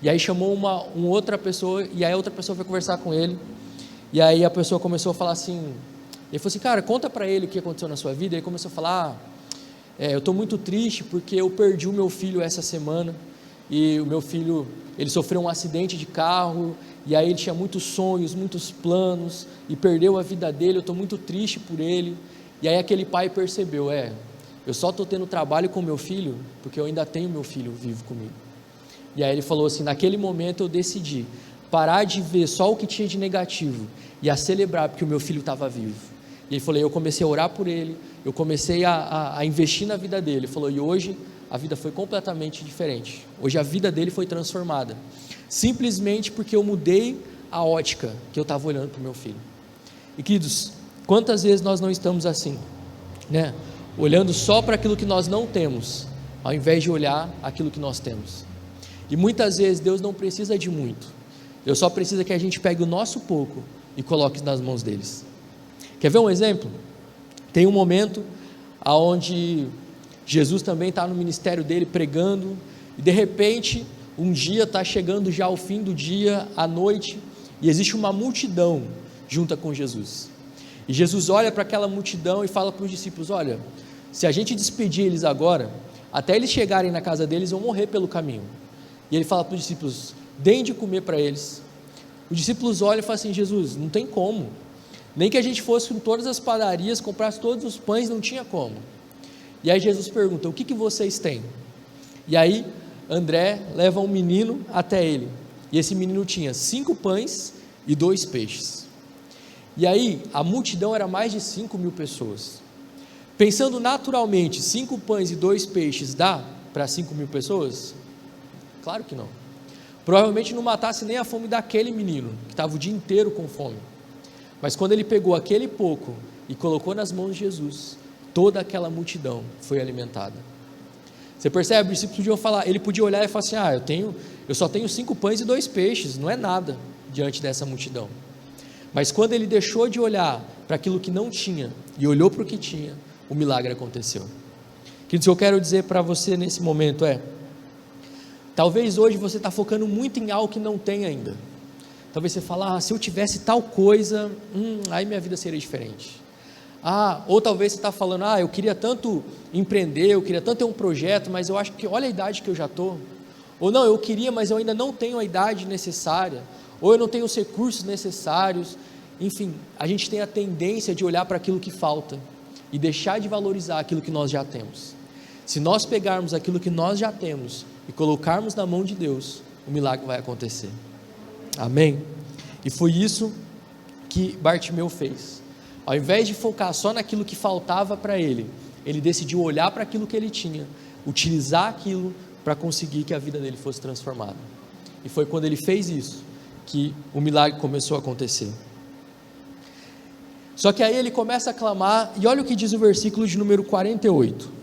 Speaker 6: E aí chamou uma outra pessoa, e aí a outra pessoa foi conversar com ele, e aí a pessoa começou a falar assim, ele falou assim, cara, conta para ele o que aconteceu na sua vida. E ele começou a falar, eu estou muito triste porque eu perdi o meu filho essa semana, e o meu filho, ele sofreu um acidente de carro, e aí ele tinha muitos sonhos, muitos planos, e perdeu a vida dele, eu estou muito triste por ele. E aí aquele pai percebeu, eu só estou tendo trabalho com meu filho, porque eu ainda tenho meu filho vivo comigo. E aí ele falou assim, naquele momento eu decidi parar de ver só o que tinha de negativo, e a celebrar porque o meu filho estava vivo. E ele falou, eu comecei a orar por ele, eu comecei a investir na vida dele. Ele falou, e hoje a vida foi completamente diferente, hoje a vida dele foi transformada, simplesmente porque eu mudei a ótica que eu estava olhando para o meu filho. E queridos, quantas vezes nós não estamos assim, né? Olhando só para aquilo que nós não temos, ao invés de olhar aquilo que nós temos. E muitas vezes Deus não precisa de muito, Deus só precisa que a gente pegue o nosso pouco e coloque nas mãos deles. Quer ver um exemplo? Tem um momento onde Jesus também está no ministério dele pregando, e de repente um dia está chegando já ao fim do dia, à noite, e existe uma multidão junta com Jesus. E Jesus olha para aquela multidão e fala para os discípulos, olha, se a gente despedir eles agora, até eles chegarem na casa deles, vão morrer pelo caminho. E ele fala para os discípulos, deem de comer para eles. Os discípulos olham e falam assim, Jesus, não tem como, nem que a gente fosse em todas as padarias, comprasse todos os pães, não tinha como. E aí Jesus pergunta, o que vocês têm? E aí André leva um menino até ele, e esse menino tinha 5 pães e 2 peixes. E aí a multidão era mais de 5.000 pessoas. Pensando naturalmente, 5 pães e 2 peixes dá para 5.000 pessoas? Claro que não. Provavelmente não matasse nem a fome daquele menino, que estava o dia inteiro com fome. Mas quando ele pegou aquele pouco e colocou nas mãos de Jesus, toda aquela multidão foi alimentada. Você percebe? Os discípulos podiam falar, ele podia olhar e falar assim, eu só tenho 5 pães e 2 peixes, não é nada diante dessa multidão. Mas quando ele deixou de olhar para aquilo que não tinha e olhou para o que tinha, o milagre aconteceu. Queridos, eu quero dizer para você nesse momento talvez hoje você está focando muito em algo que não tem ainda. Talvez você fale, se eu tivesse tal coisa, aí minha vida seria diferente. Ou talvez você está falando, eu queria tanto empreender, eu queria tanto ter um projeto, mas eu acho que, olha a idade que eu já estou. Ou não, eu queria, mas eu ainda não tenho a idade necessária, ou eu não tenho os recursos necessários. Enfim, a gente tem a tendência de olhar para aquilo que falta, e deixar de valorizar aquilo que nós já temos. Se nós pegarmos aquilo que nós já temos e colocarmos na mão de Deus, o milagre vai acontecer. Amém? E foi isso que Bartimeu fez. Ao invés de focar só naquilo que faltava para ele, ele decidiu olhar para aquilo que ele tinha, utilizar aquilo para conseguir que a vida dele fosse transformada. E foi quando ele fez isso que o milagre começou a acontecer. Só que aí ele começa a clamar, e olha o que diz o versículo de número 48.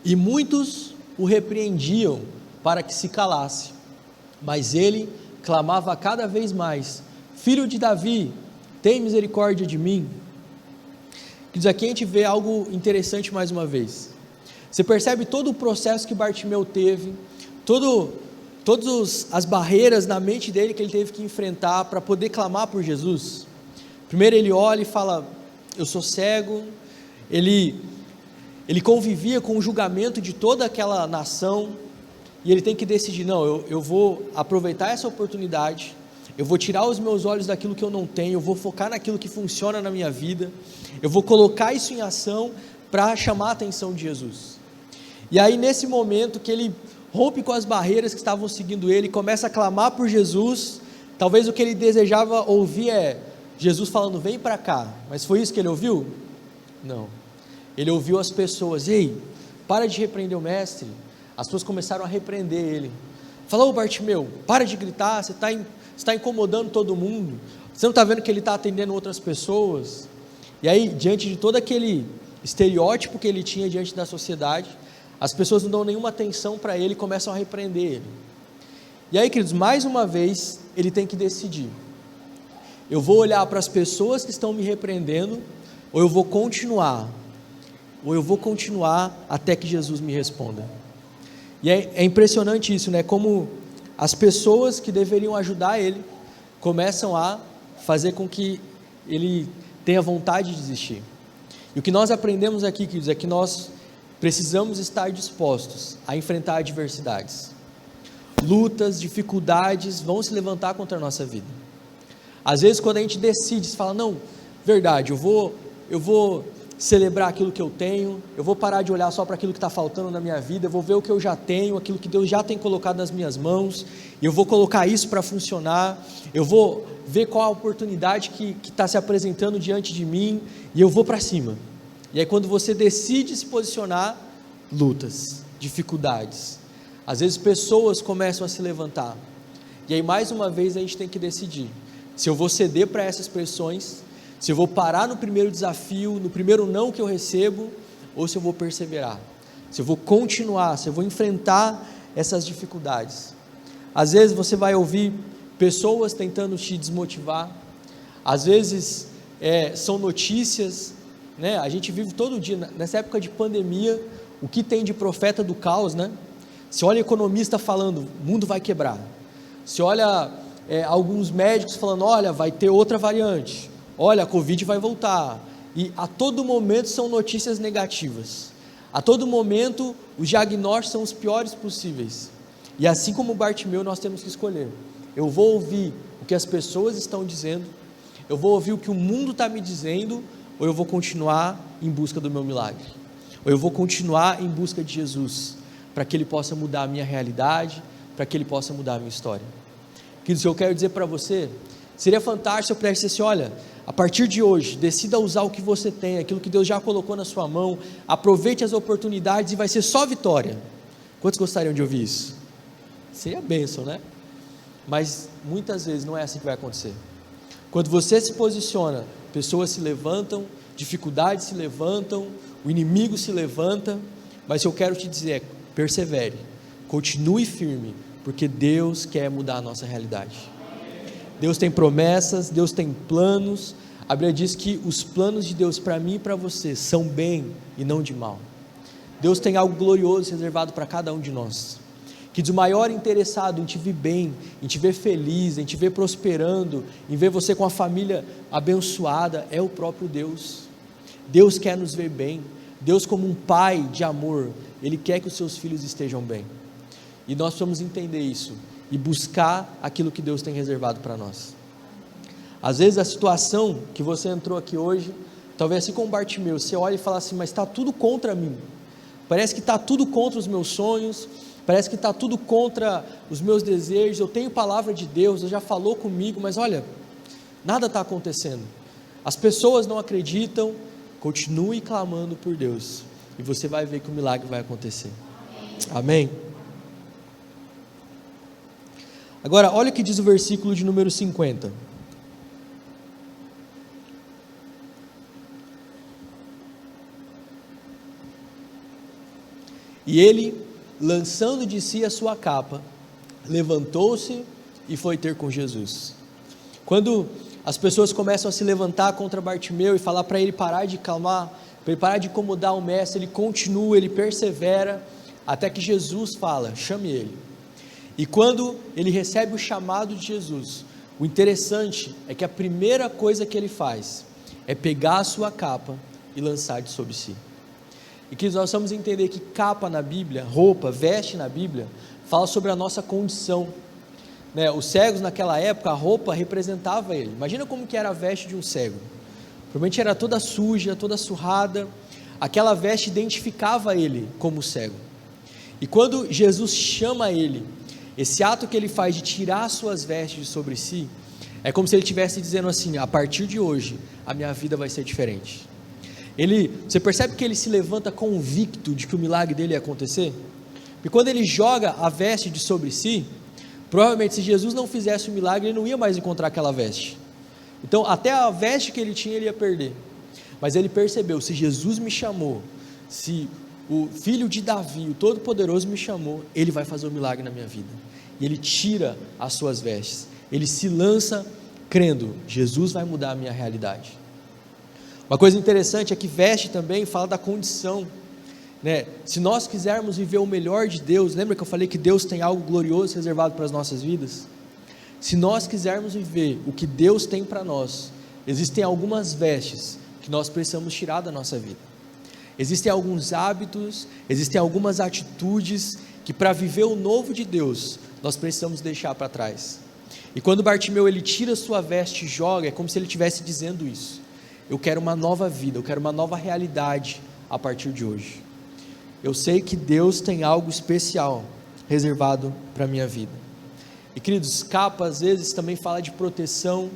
Speaker 6: E muitos o repreendiam para que se calasse, mas ele clamava cada vez mais: Filho de Davi, tem misericórdia de mim. Aqui a gente vê algo interessante mais uma vez. Você percebe todo o processo que Bartimeu teve, todas as barreiras na mente dele que ele teve que enfrentar para poder clamar por Jesus. Primeiro ele olha e fala: eu sou cego. Ele convivia com o julgamento de toda aquela nação, e ele tem que decidir: não, eu vou aproveitar essa oportunidade, eu vou tirar os meus olhos daquilo que eu não tenho, eu vou focar naquilo que funciona na minha vida, eu vou colocar isso em ação para chamar a atenção de Jesus. E aí nesse momento que ele rompe com as barreiras que estavam seguindo ele, começa a clamar por Jesus. Talvez o que ele desejava ouvir é Jesus falando: vem para cá. Mas foi isso que ele ouviu? Não. Ele ouviu as pessoas: ei, para de repreender o mestre. As pessoas começaram a repreender ele. Falou: Bartimeu, para de gritar, você está incomodando todo mundo, você não está vendo que ele está atendendo outras pessoas? E aí, diante de todo aquele estereótipo que ele tinha diante da sociedade, as pessoas não dão nenhuma atenção para ele e começam a repreender ele. E aí, queridos, mais uma vez, ele tem que decidir: eu vou olhar para as pessoas que estão me repreendendo, ou eu vou continuar até que Jesus me responda. E é impressionante isso, né? Como as pessoas que deveriam ajudar ele começam a fazer com que ele tenha vontade de desistir. E o que nós aprendemos aqui, queridos, é que nós precisamos estar dispostos a enfrentar adversidades. Lutas, dificuldades vão se levantar contra a nossa vida. Às vezes, quando a gente decide, se fala: não, verdade, eu vou celebrar aquilo que eu tenho, eu vou parar de olhar só para aquilo que está faltando na minha vida, eu vou ver o que eu já tenho, aquilo que Deus já tem colocado nas minhas mãos, e eu vou colocar isso para funcionar, eu vou ver qual a oportunidade que está se apresentando diante de mim, e eu vou para cima. E aí quando você decide se posicionar, lutas, dificuldades, às vezes pessoas começam a se levantar, e aí mais uma vez a gente tem que decidir, se eu vou ceder para essas pressões, se eu vou parar no primeiro desafio, no primeiro não que eu recebo, ou se eu vou perseverar, se eu vou continuar, se eu vou enfrentar essas dificuldades. Às vezes você vai ouvir pessoas tentando te desmotivar, às vezes são notícias, né? A gente vive todo dia, nessa época de pandemia, o que tem de profeta do caos, né? Se olha economista falando: o mundo vai quebrar, se olha alguns médicos falando: olha, vai ter outra variante, olha, a Covid vai voltar, e a todo momento são notícias negativas, a todo momento os diagnósticos são os piores possíveis, e assim como Bartimeu, nós temos que escolher: eu vou ouvir o que as pessoas estão dizendo, eu vou ouvir o que o mundo está me dizendo, ou eu vou continuar em busca do meu milagre, ou eu vou continuar em busca de Jesus, para que Ele possa mudar a minha realidade, para que Ele possa mudar a minha história. Queridos, eu quero dizer para você, seria fantástico se eu pudesse dizer assim: olha, a partir de hoje, decida usar o que você tem, aquilo que Deus já colocou na sua mão, aproveite as oportunidades e vai ser só vitória. Quantos gostariam de ouvir isso? Seria bênção, né? Mas muitas vezes não é assim que vai acontecer. Quando você se posiciona, pessoas se levantam, dificuldades se levantam, o inimigo se levanta, mas eu quero te dizer: persevere, continue firme, porque Deus quer mudar a nossa realidade. Deus tem promessas, Deus tem planos. A Bíblia diz que os planos de Deus para mim e para você são bem e não de mal. Deus tem algo glorioso reservado para cada um de nós. Que o maior interessado em te ver bem, em te ver feliz, em te ver prosperando, em ver você com a família abençoada, é o próprio Deus. Deus quer nos ver bem. Deus, como um pai de amor, Ele quer que os seus filhos estejam bem. E nós precisamos entender isso e buscar aquilo que Deus tem reservado para nós. Às vezes a situação que você entrou aqui hoje, talvez assim como Bartimeu, você olha e fala assim, mas está tudo contra mim, parece que está tudo contra os meus sonhos, parece que está tudo contra os meus desejos, eu tenho palavra de Deus, Deus já falou comigo, mas olha, nada está acontecendo, as pessoas não acreditam. Continue clamando por Deus, e você vai ver que o milagre vai acontecer. Amém? Agora, olha o que diz o versículo de número 50. E ele, lançando de si a sua capa, levantou-se e foi ter com Jesus. Quando as pessoas começam a se levantar contra Bartimeu e falar para ele parar de clamar, para ele parar de incomodar o mestre, ele continua, ele persevera, até que Jesus fala, chame ele. E quando ele recebe o chamado de Jesus, o interessante é que a primeira coisa que ele faz é pegar a sua capa e lançar de sobre si. E que nós vamos entender que capa na Bíblia, roupa, veste na Bíblia, fala sobre a nossa condição. Os cegos naquela época, a roupa representava ele. Imagina como que era a veste de um cego. Provavelmente era toda suja, toda surrada. Aquela veste identificava ele como cego. E quando Jesus chama ele, esse ato que ele faz de tirar as suas vestes de sobre si, é como se ele estivesse dizendo assim, a partir de hoje, a minha vida vai ser diferente. Você percebe que ele se levanta convicto de que o milagre dele ia acontecer? E quando ele joga a veste de sobre si, provavelmente se Jesus não fizesse o milagre, ele não ia mais encontrar aquela veste. Então até a veste que ele tinha, ele ia perder. Mas ele percebeu, se Jesus me chamou, se o filho de Davi, o Todo-Poderoso me chamou, ele vai fazer o milagre na minha vida. E ele tira as suas vestes, ele se lança crendo, Jesus vai mudar a minha realidade. Uma coisa interessante é que veste também fala da condição, se nós quisermos viver o melhor de Deus, lembra que eu falei que Deus tem algo glorioso reservado para as nossas vidas? Se nós quisermos viver o que Deus tem para nós, existem algumas vestes que nós precisamos tirar da nossa vida. Existem alguns hábitos, existem algumas atitudes que para viver o novo de Deus, nós precisamos deixar para trás. E quando Bartimeu ele tira sua veste e joga, é como se ele estivesse dizendo isso. Eu quero uma nova vida, eu quero uma nova realidade a partir de hoje. Eu sei que Deus tem algo especial reservado para a minha vida. E queridos, capa às vezes também fala de proteção,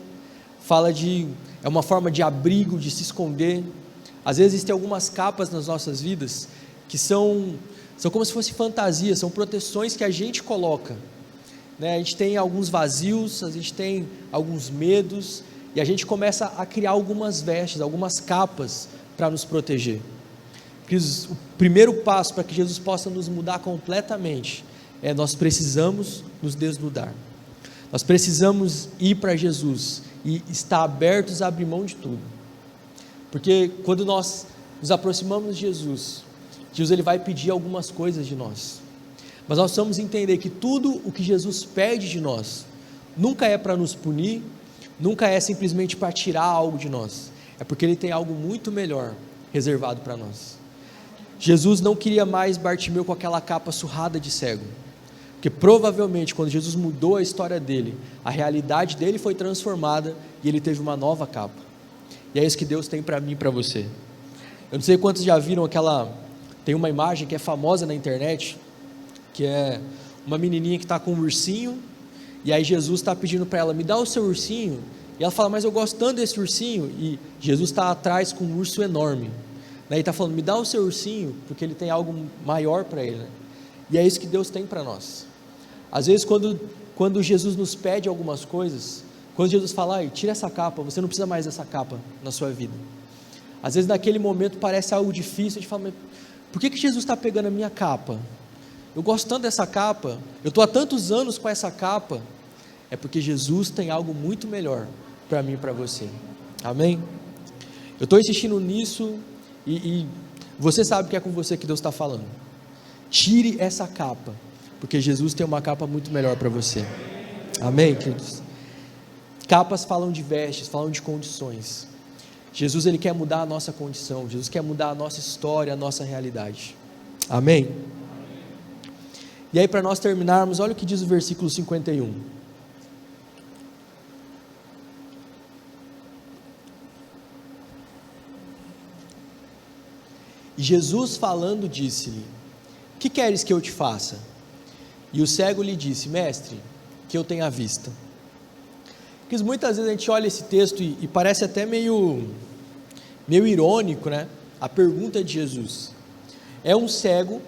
Speaker 6: é uma forma de abrigo, de se esconder. Às vezes tem algumas capas nas nossas vidas que são como se fosse fantasia, são proteções que a gente coloca. A gente tem alguns vazios, a gente tem alguns medos, e a gente começa a criar algumas vestes, algumas capas para nos proteger. O primeiro passo para que Jesus possa nos mudar completamente é nós precisamos nos desnudar. Nós precisamos ir para Jesus e estar abertos a abrir mão de tudo. Porque quando nós nos aproximamos de Jesus ele vai pedir algumas coisas de nós. Mas nós precisamos entender que tudo o que Jesus pede de nós nunca é para nos punir, nunca é simplesmente para tirar algo de nós, é porque Ele tem algo muito melhor reservado para nós. Jesus não queria mais Bartimeu com aquela capa surrada de cego, porque provavelmente quando Jesus mudou a história dele, a realidade dele foi transformada e ele teve uma nova capa. E é isso que Deus tem para mim e para você. Eu não sei quantos já viram tem uma imagem que é famosa na internet, que é uma menininha que está com um ursinho, e aí Jesus está pedindo para ela, me dá o seu ursinho, e ela fala, mas eu gosto tanto desse ursinho, e Jesus está atrás com um urso enorme, e está falando, me dá o seu ursinho, porque ele tem algo maior para ele, e é isso que Deus tem para nós. Às vezes quando Jesus nos pede algumas coisas, quando Jesus fala, tira essa capa, você não precisa mais dessa capa na sua vida, às vezes naquele momento parece algo difícil, a gente fala, mas por que Jesus está pegando a minha capa? Eu gosto tanto dessa capa, eu estou há tantos anos com essa capa, é porque Jesus tem algo muito melhor para mim e para você, amém? Eu estou insistindo nisso, e você sabe que é com você que Deus está falando, tire essa capa, porque Jesus tem uma capa muito melhor para você, amém, queridos? Capas falam de vestes, falam de condições. Jesus ele quer mudar a nossa condição, Jesus quer mudar a nossa história, a nossa realidade, amém? E aí para nós terminarmos, olha o que diz o versículo 51, E Jesus falando disse-lhe: que queres que eu te faça? E o cego lhe disse: mestre, que eu tenha vista. Porque muitas vezes a gente olha esse texto e parece até meio irônico, né? A pergunta de Jesus. É um cego,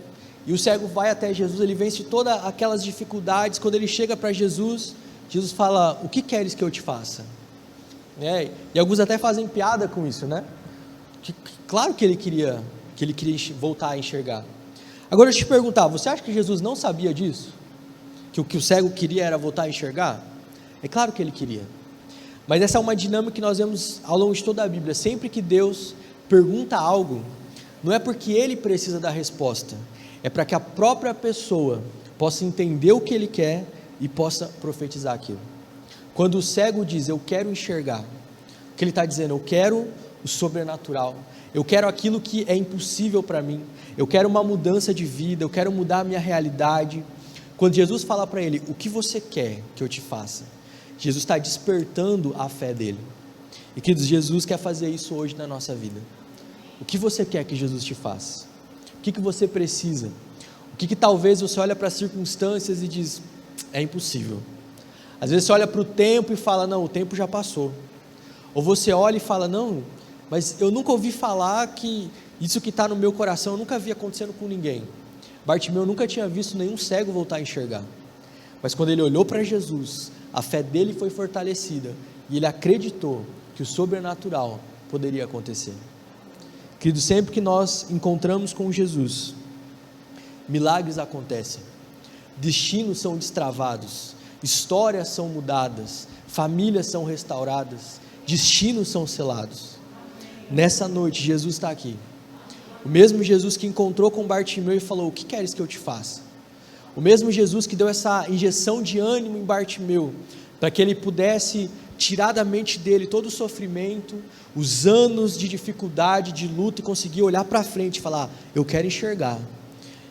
Speaker 6: e o cego vai até Jesus, ele vence todas aquelas dificuldades. Quando ele chega para Jesus, Jesus fala: o que queres que eu te faça? E alguns até fazem piada com isso, né? Claro que ele queria voltar a enxergar. Agora eu te perguntar, você acha que Jesus não sabia disso? Que o que o cego queria era voltar a enxergar? É claro que ele queria. Mas essa é uma dinâmica que nós vemos ao longo de toda a Bíblia. Sempre que Deus pergunta algo, não é porque ele precisa da resposta, é para que a própria pessoa possa entender o que ele quer e possa profetizar aquilo. Quando o cego diz: eu quero enxergar, o que ele está dizendo? Eu quero o sobrenatural, eu quero aquilo que é impossível para mim, eu quero uma mudança de vida, eu quero mudar a minha realidade. Quando Jesus fala para ele: o que você quer que eu te faça? Jesus está despertando a fé dele. E queridos, Jesus quer fazer isso hoje na nossa vida. O que você quer que Jesus te faça? O que você precisa? O que talvez você olha para as circunstâncias e diz: é impossível. Às vezes você olha para o tempo e fala: não, o tempo já passou. Ou você olha e fala: não, mas eu nunca ouvi falar que isso que está no meu coração, eu nunca vi acontecendo com ninguém. Bartimeu nunca tinha visto nenhum cego voltar a enxergar. Mas quando ele olhou para Jesus, a fé dele foi fortalecida e ele acreditou que o sobrenatural poderia acontecer. Querido, sempre que nós encontramos com Jesus, milagres acontecem, destinos são destravados, histórias são mudadas, famílias são restauradas, destinos são selados. Nessa noite Jesus está aqui, o mesmo Jesus que encontrou com Bartimeu e falou: o que queres que eu te faça? O mesmo Jesus que deu essa injeção de ânimo em Bartimeu, para que ele pudesse tirar da mente dele todo o sofrimento, os anos de dificuldade, de luta, e conseguir olhar para frente e falar: eu quero enxergar,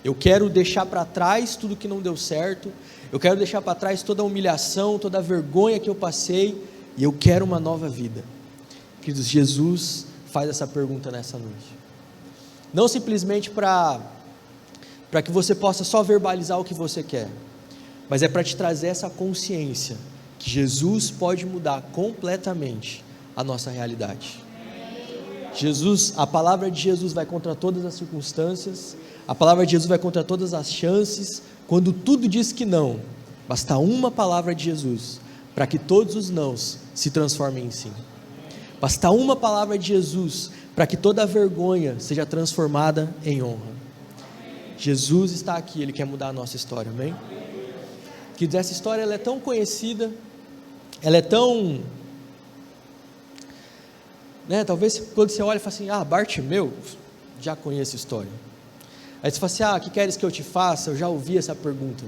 Speaker 6: eu quero deixar para trás tudo que não deu certo, eu quero deixar para trás toda a humilhação, toda a vergonha que eu passei, e eu quero uma nova vida. Queridos, Jesus faz essa pergunta nessa noite, não simplesmente para que você possa só verbalizar o que você quer, mas é para te trazer essa consciência que Jesus pode mudar completamente a nossa realidade. A palavra de Jesus vai contra todas as circunstâncias, a palavra de Jesus vai contra todas as chances. Quando tudo diz que não, basta uma palavra de Jesus para que todos os nãos se transformem em sim. Basta uma palavra de Jesus para que toda a vergonha seja transformada em honra. Jesus está aqui, Ele quer mudar a nossa história, amém? Que essa história ela é tão conhecida, ela é tão, né, talvez quando você olha e fala assim: Bartimeu, já conheço a história. Aí você fala assim: que queres que eu te faça? Eu já ouvi essa pergunta.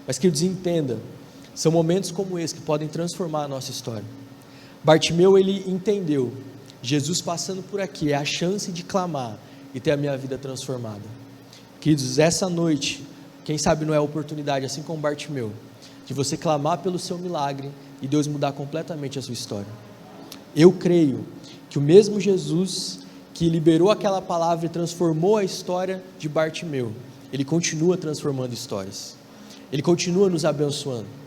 Speaker 6: Mas queridos, entenda, são momentos como esse que podem transformar a nossa história. Bartimeu, ele entendeu, Jesus passando por aqui é a chance de clamar e ter a minha vida transformada. Queridos, essa noite, quem sabe não é a oportunidade, assim como Bartimeu, de você clamar pelo seu milagre e Deus mudar completamente a sua história. Eu creio que o mesmo Jesus que liberou aquela palavra e transformou a história de Bartimeu, Ele continua transformando histórias, Ele continua nos abençoando.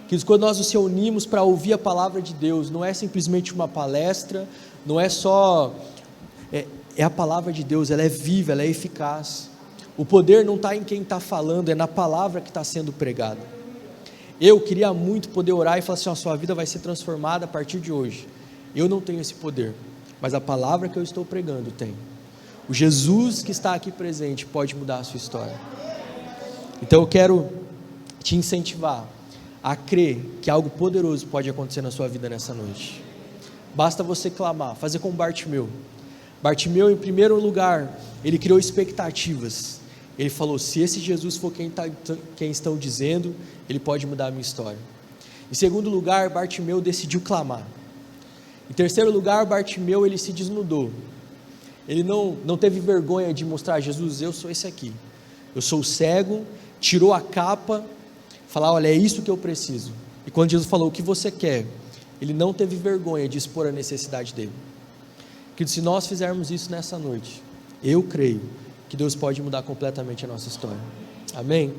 Speaker 6: Queridos, quando nós nos reunimos para ouvir a palavra de Deus, não é simplesmente uma palestra, não é só, é a palavra de Deus, ela é viva, ela é eficaz. O poder não está em quem está falando, é na palavra que está sendo pregada. Eu queria muito poder orar e falar assim: a sua vida vai ser transformada a partir de hoje. Eu não tenho esse poder, mas a palavra que eu estou pregando tem. O Jesus que está aqui presente pode mudar a sua história. Então eu quero te incentivar a crer que algo poderoso pode acontecer na sua vida nessa noite. Basta você clamar, fazer como Bartimeu. Bartimeu, em primeiro lugar, ele criou expectativas. Ele falou: se esse Jesus for quem estão dizendo, ele pode mudar a minha história. Em segundo lugar, Bartimeu decidiu clamar. Em terceiro lugar, Bartimeu, ele se desnudou. Ele não teve vergonha de mostrar a Jesus: eu sou esse aqui, eu sou cego. Tirou a capa, falar: olha, é isso que eu preciso. E quando Jesus falou: o que você quer? Ele não teve vergonha de expor a necessidade dele. Que se nós fizermos isso nessa noite, Eu creio que Deus pode mudar completamente a nossa história. Amém?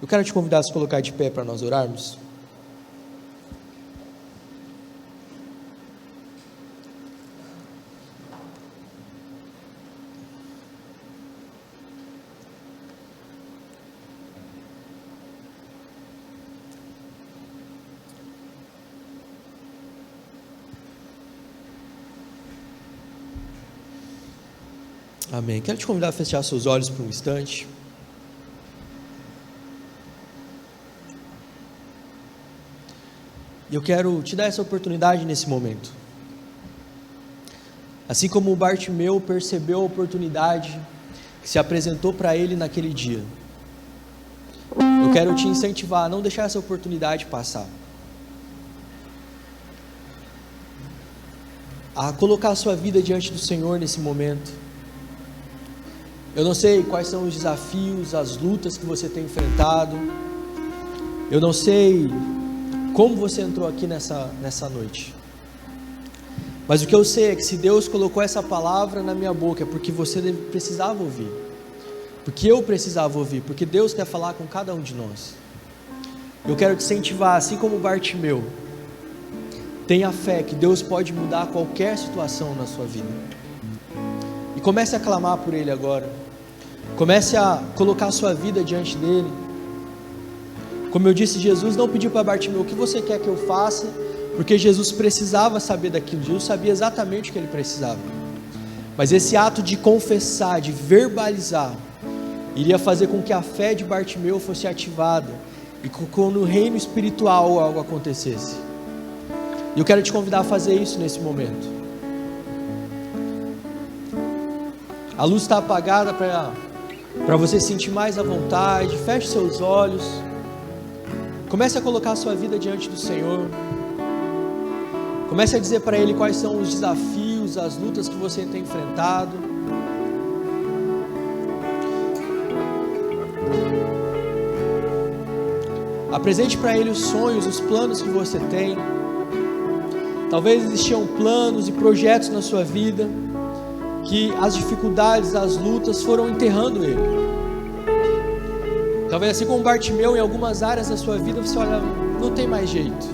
Speaker 6: Eu quero te convidar a se colocar de pé para nós orarmos. Amém. Quero te convidar a fechar seus olhos por um instante. E eu quero te dar essa oportunidade nesse momento. Assim como o Bartimeu percebeu a oportunidade que se apresentou para ele naquele dia, eu quero te incentivar a não deixar essa oportunidade passar. A colocar a sua vida diante do Senhor nesse momento. Eu não sei quais são os desafios, as lutas que você tem enfrentado. Eu não sei como você entrou aqui nessa noite. Mas o que eu sei é que se Deus colocou essa palavra na minha boca é porque você precisava ouvir. Porque eu precisava ouvir. Porque Deus quer falar com cada um de nós. Eu quero te incentivar, assim como Bartimeu. Tenha fé que Deus pode mudar qualquer situação na sua vida. E comece a clamar por Ele agora. Comece a colocar a sua vida diante dEle. Como eu disse, Jesus não pediu para Bartimeu o que você quer que eu faça, porque Jesus precisava saber daquilo. Jesus sabia exatamente o que ele precisava. Mas esse ato de confessar, de verbalizar, iria fazer com que a fé de Bartimeu fosse ativada e quando no reino espiritual algo acontecesse. E eu quero te convidar a fazer isso nesse momento. A luz está apagada para você sentir mais à vontade. Feche seus olhos. Comece a colocar a sua vida diante do Senhor. Comece a dizer para Ele quais são os desafios, as lutas que você tem enfrentado. Apresente para Ele os sonhos, os planos que você tem. Talvez existiam planos e projetos na sua vida que as dificuldades, as lutas foram enterrando ele. Talvez assim como Bartimeu, em algumas áreas da sua vida você olha, não tem mais jeito.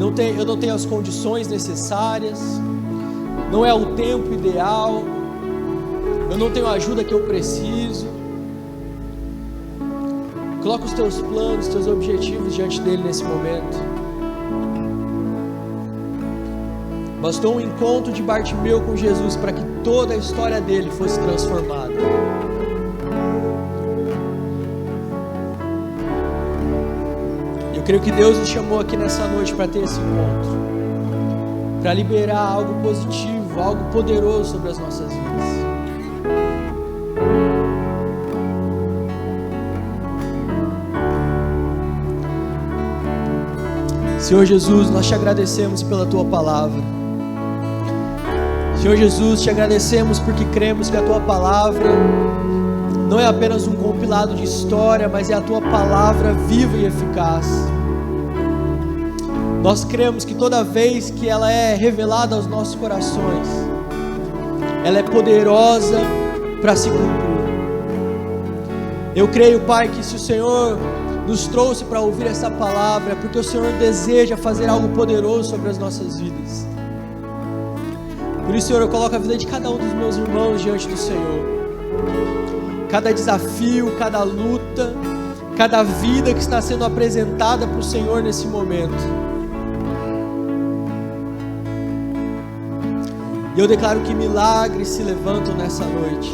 Speaker 6: Eu não tenho as condições necessárias, não é o tempo ideal, eu não tenho a ajuda que eu preciso. Coloca os teus planos, os teus objetivos diante dele nesse momento. Bastou um encontro de Bartimeu com Jesus para que toda a história dele fosse transformada. Eu creio que Deus nos chamou aqui nessa noite para ter esse encontro, para liberar algo positivo, algo poderoso sobre as nossas vidas. Senhor Jesus, nós te agradecemos pela tua palavra. Senhor Jesus, te agradecemos porque cremos que a tua palavra não é apenas um compilado de história, mas é a tua palavra viva e eficaz. Nós cremos que toda vez que ela é revelada aos nossos corações, ela é poderosa para se cumprir. Eu creio, Pai, que se o Senhor nos trouxe para ouvir essa palavra, é porque o Senhor deseja fazer algo poderoso sobre as nossas vidas. Por isso, Senhor, eu coloco a vida de cada um dos meus irmãos diante do Senhor. Cada desafio, cada luta, cada vida que está sendo apresentada para o Senhor nesse momento. E eu declaro que milagres se levantam nessa noite.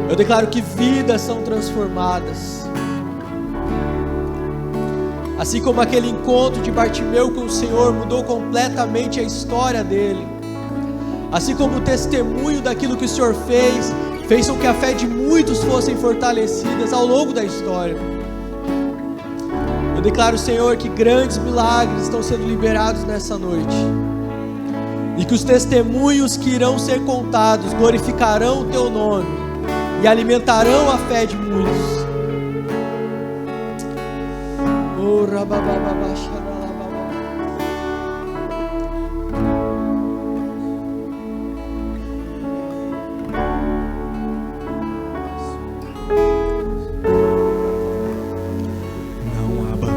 Speaker 6: Eu declaro que vidas são transformadas. Assim como aquele encontro de Bartimeu com o Senhor mudou completamente a história dele. Assim como o testemunho daquilo que o Senhor fez com que a fé de muitos fossem fortalecidas ao longo da história. Eu declaro, Senhor, que grandes milagres estão sendo liberados nessa noite. E que os testemunhos que irão ser contados glorificarão o teu nome e alimentarão a fé de muitos.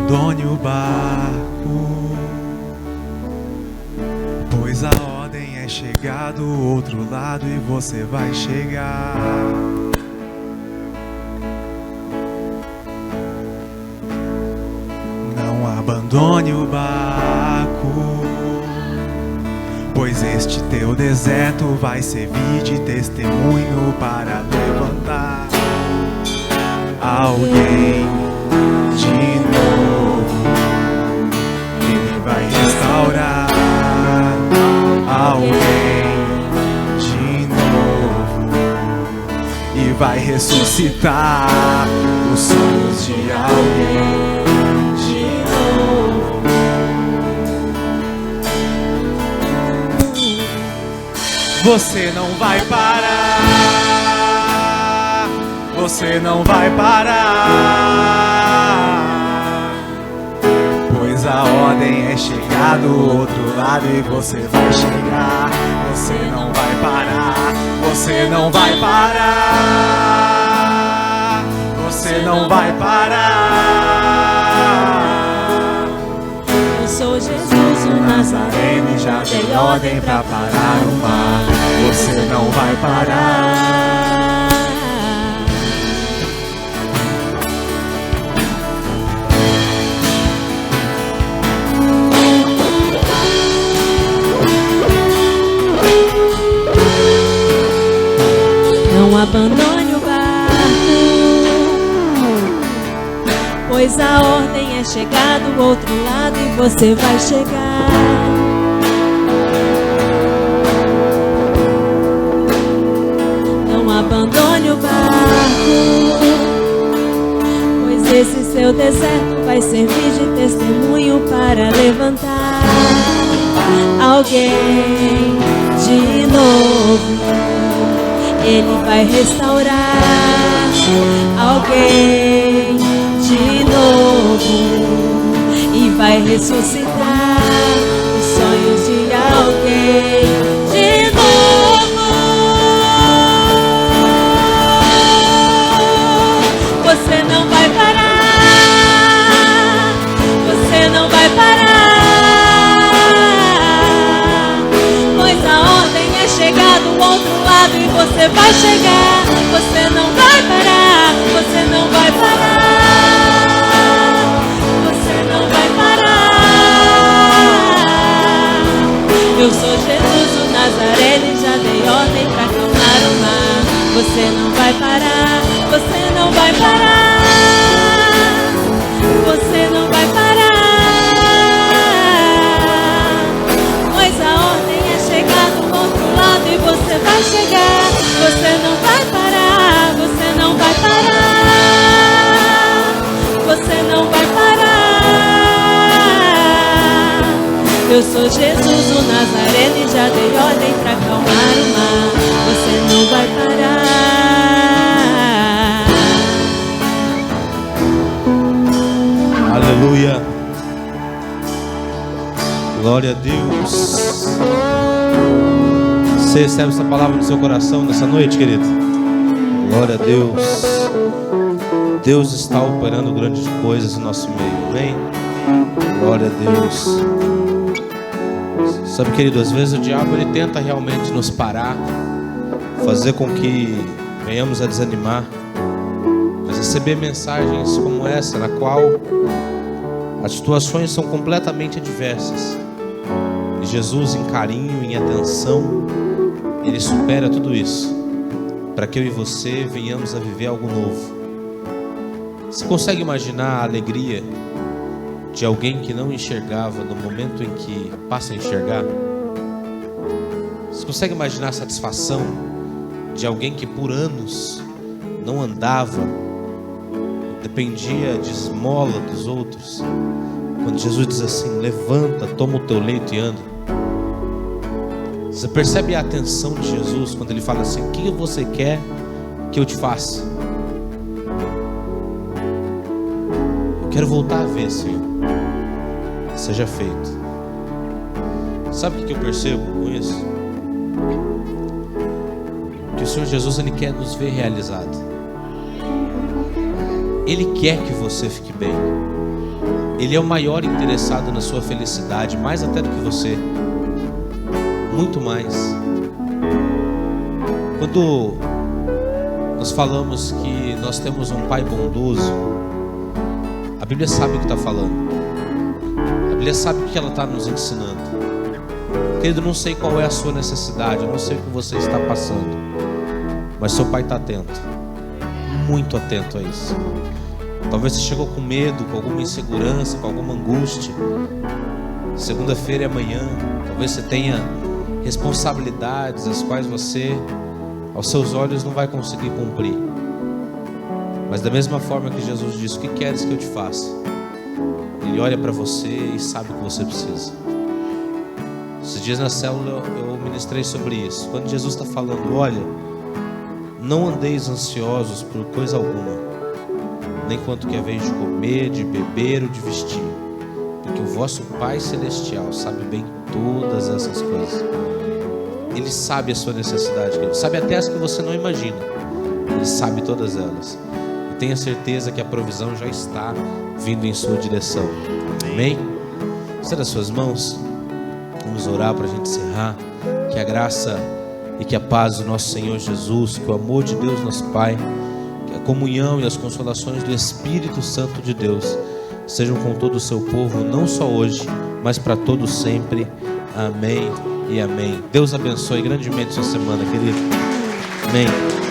Speaker 3: abandone o barco, pois a ordem é chegar do outro lado e você vai chegar. Não abandone o barco, pois este teu deserto vai servir de testemunho para levantar alguém de novo. Ele vai restaurar alguém de novo e vai ressuscitar os sonhos de alguém. Você não vai parar, você não vai parar, pois a ordem é chegar do outro lado e você vai chegar. Você não vai parar, você não vai parar, você não vai parar.
Speaker 5: Eu sou Jesus o Nazareno
Speaker 3: e já dei ordem pra parar o mar. Você não vai parar.
Speaker 5: Não abandone o barco, pois a ordem é chegar do outro lado e você vai chegar. Abandone o barco, pois esse seu deserto vai servir de testemunho para levantar alguém de novo. Ele vai restaurar alguém de novo e vai ressuscitar os sonhos de alguém de novo. Você não vai parar, você não vai parar, pois a ordem é chegar do outro lado e você vai chegar. Você não vai parar, você não vai parar, você não vai parar. Eu sou Jesus o Nazareno e já dei ordem pra acalmar o mar. Você não vai parar, você não vai parar, você não vai parar, pois a ordem é chegar do outro lado e você vai chegar. Você não vai parar, você não vai parar, você não vai parar. Eu sou Jesus o Nazareno e já dei ordem pra acalmar o mar. Você não vai parar.
Speaker 4: Aleluia. Glória a Deus. Você recebe essa palavra no seu coração nessa noite, querido? Glória a Deus. Deus está operando grandes coisas no nosso meio, amém? Glória a Deus. Sabe, querido, às vezes o diabo ele tenta realmente nos parar, fazer com que venhamos a desanimar. Mas receber mensagens como essa, na qual as situações são completamente adversas, e Jesus, em carinho, em atenção, Ele supera tudo isso, para que eu e você venhamos a viver algo novo. Você consegue imaginar a alegria de alguém que não enxergava no momento em que passa a enxergar? Você consegue imaginar a satisfação de alguém que por anos não andava, dependia de esmola dos outros, quando Jesus diz assim: levanta, toma o teu leito e anda? Você percebe a atenção de Jesus quando Ele fala assim: o que você quer que eu te faça? Eu quero voltar a ver, Senhor. Seja feito. Sabe o que eu percebo com isso? Que o Senhor Jesus, Ele quer nos ver realizado. Ele quer que você fique bem. Ele é o maior interessado na sua felicidade, mais até do que você. Muito mais. Quando nós falamos que nós temos um Pai bondoso, a Bíblia sabe o que está falando. A Bíblia sabe o que ela está nos ensinando. Querido, não sei qual é a sua necessidade, eu não sei o que você está passando, mas seu Pai está atento, muito atento a isso. Talvez você chegou com medo, com alguma insegurança, com alguma angústia. Segunda-feira é amanhã. Talvez você tenha responsabilidades as quais você, aos seus olhos, não vai conseguir cumprir. Mas da mesma forma que Jesus disse: o que queres que eu te faça? Ele olha para você e sabe o que você precisa. Esses dias na célula eu ministrei sobre isso. Quando Jesus está falando: olha, não andeis ansiosos por coisa alguma, nem quanto que haveis de comer, de beber ou de vestir, porque o vosso Pai Celestial sabe bem todas essas coisas. Ele sabe a sua necessidade, Ele sabe até as que você não imagina. Ele sabe todas elas. E tenha certeza que a provisão já está vindo em sua direção. Amém? Estenda as suas mãos. Vamos orar para a gente encerrar. Que a graça e que a paz do nosso Senhor Jesus, que o amor de Deus nosso Pai, que a comunhão e as consolações do Espírito Santo de Deus sejam com todo o seu povo, não só hoje, mas para todos sempre. Amém e amém. Deus abençoe grandemente sua semana, querido. Amém.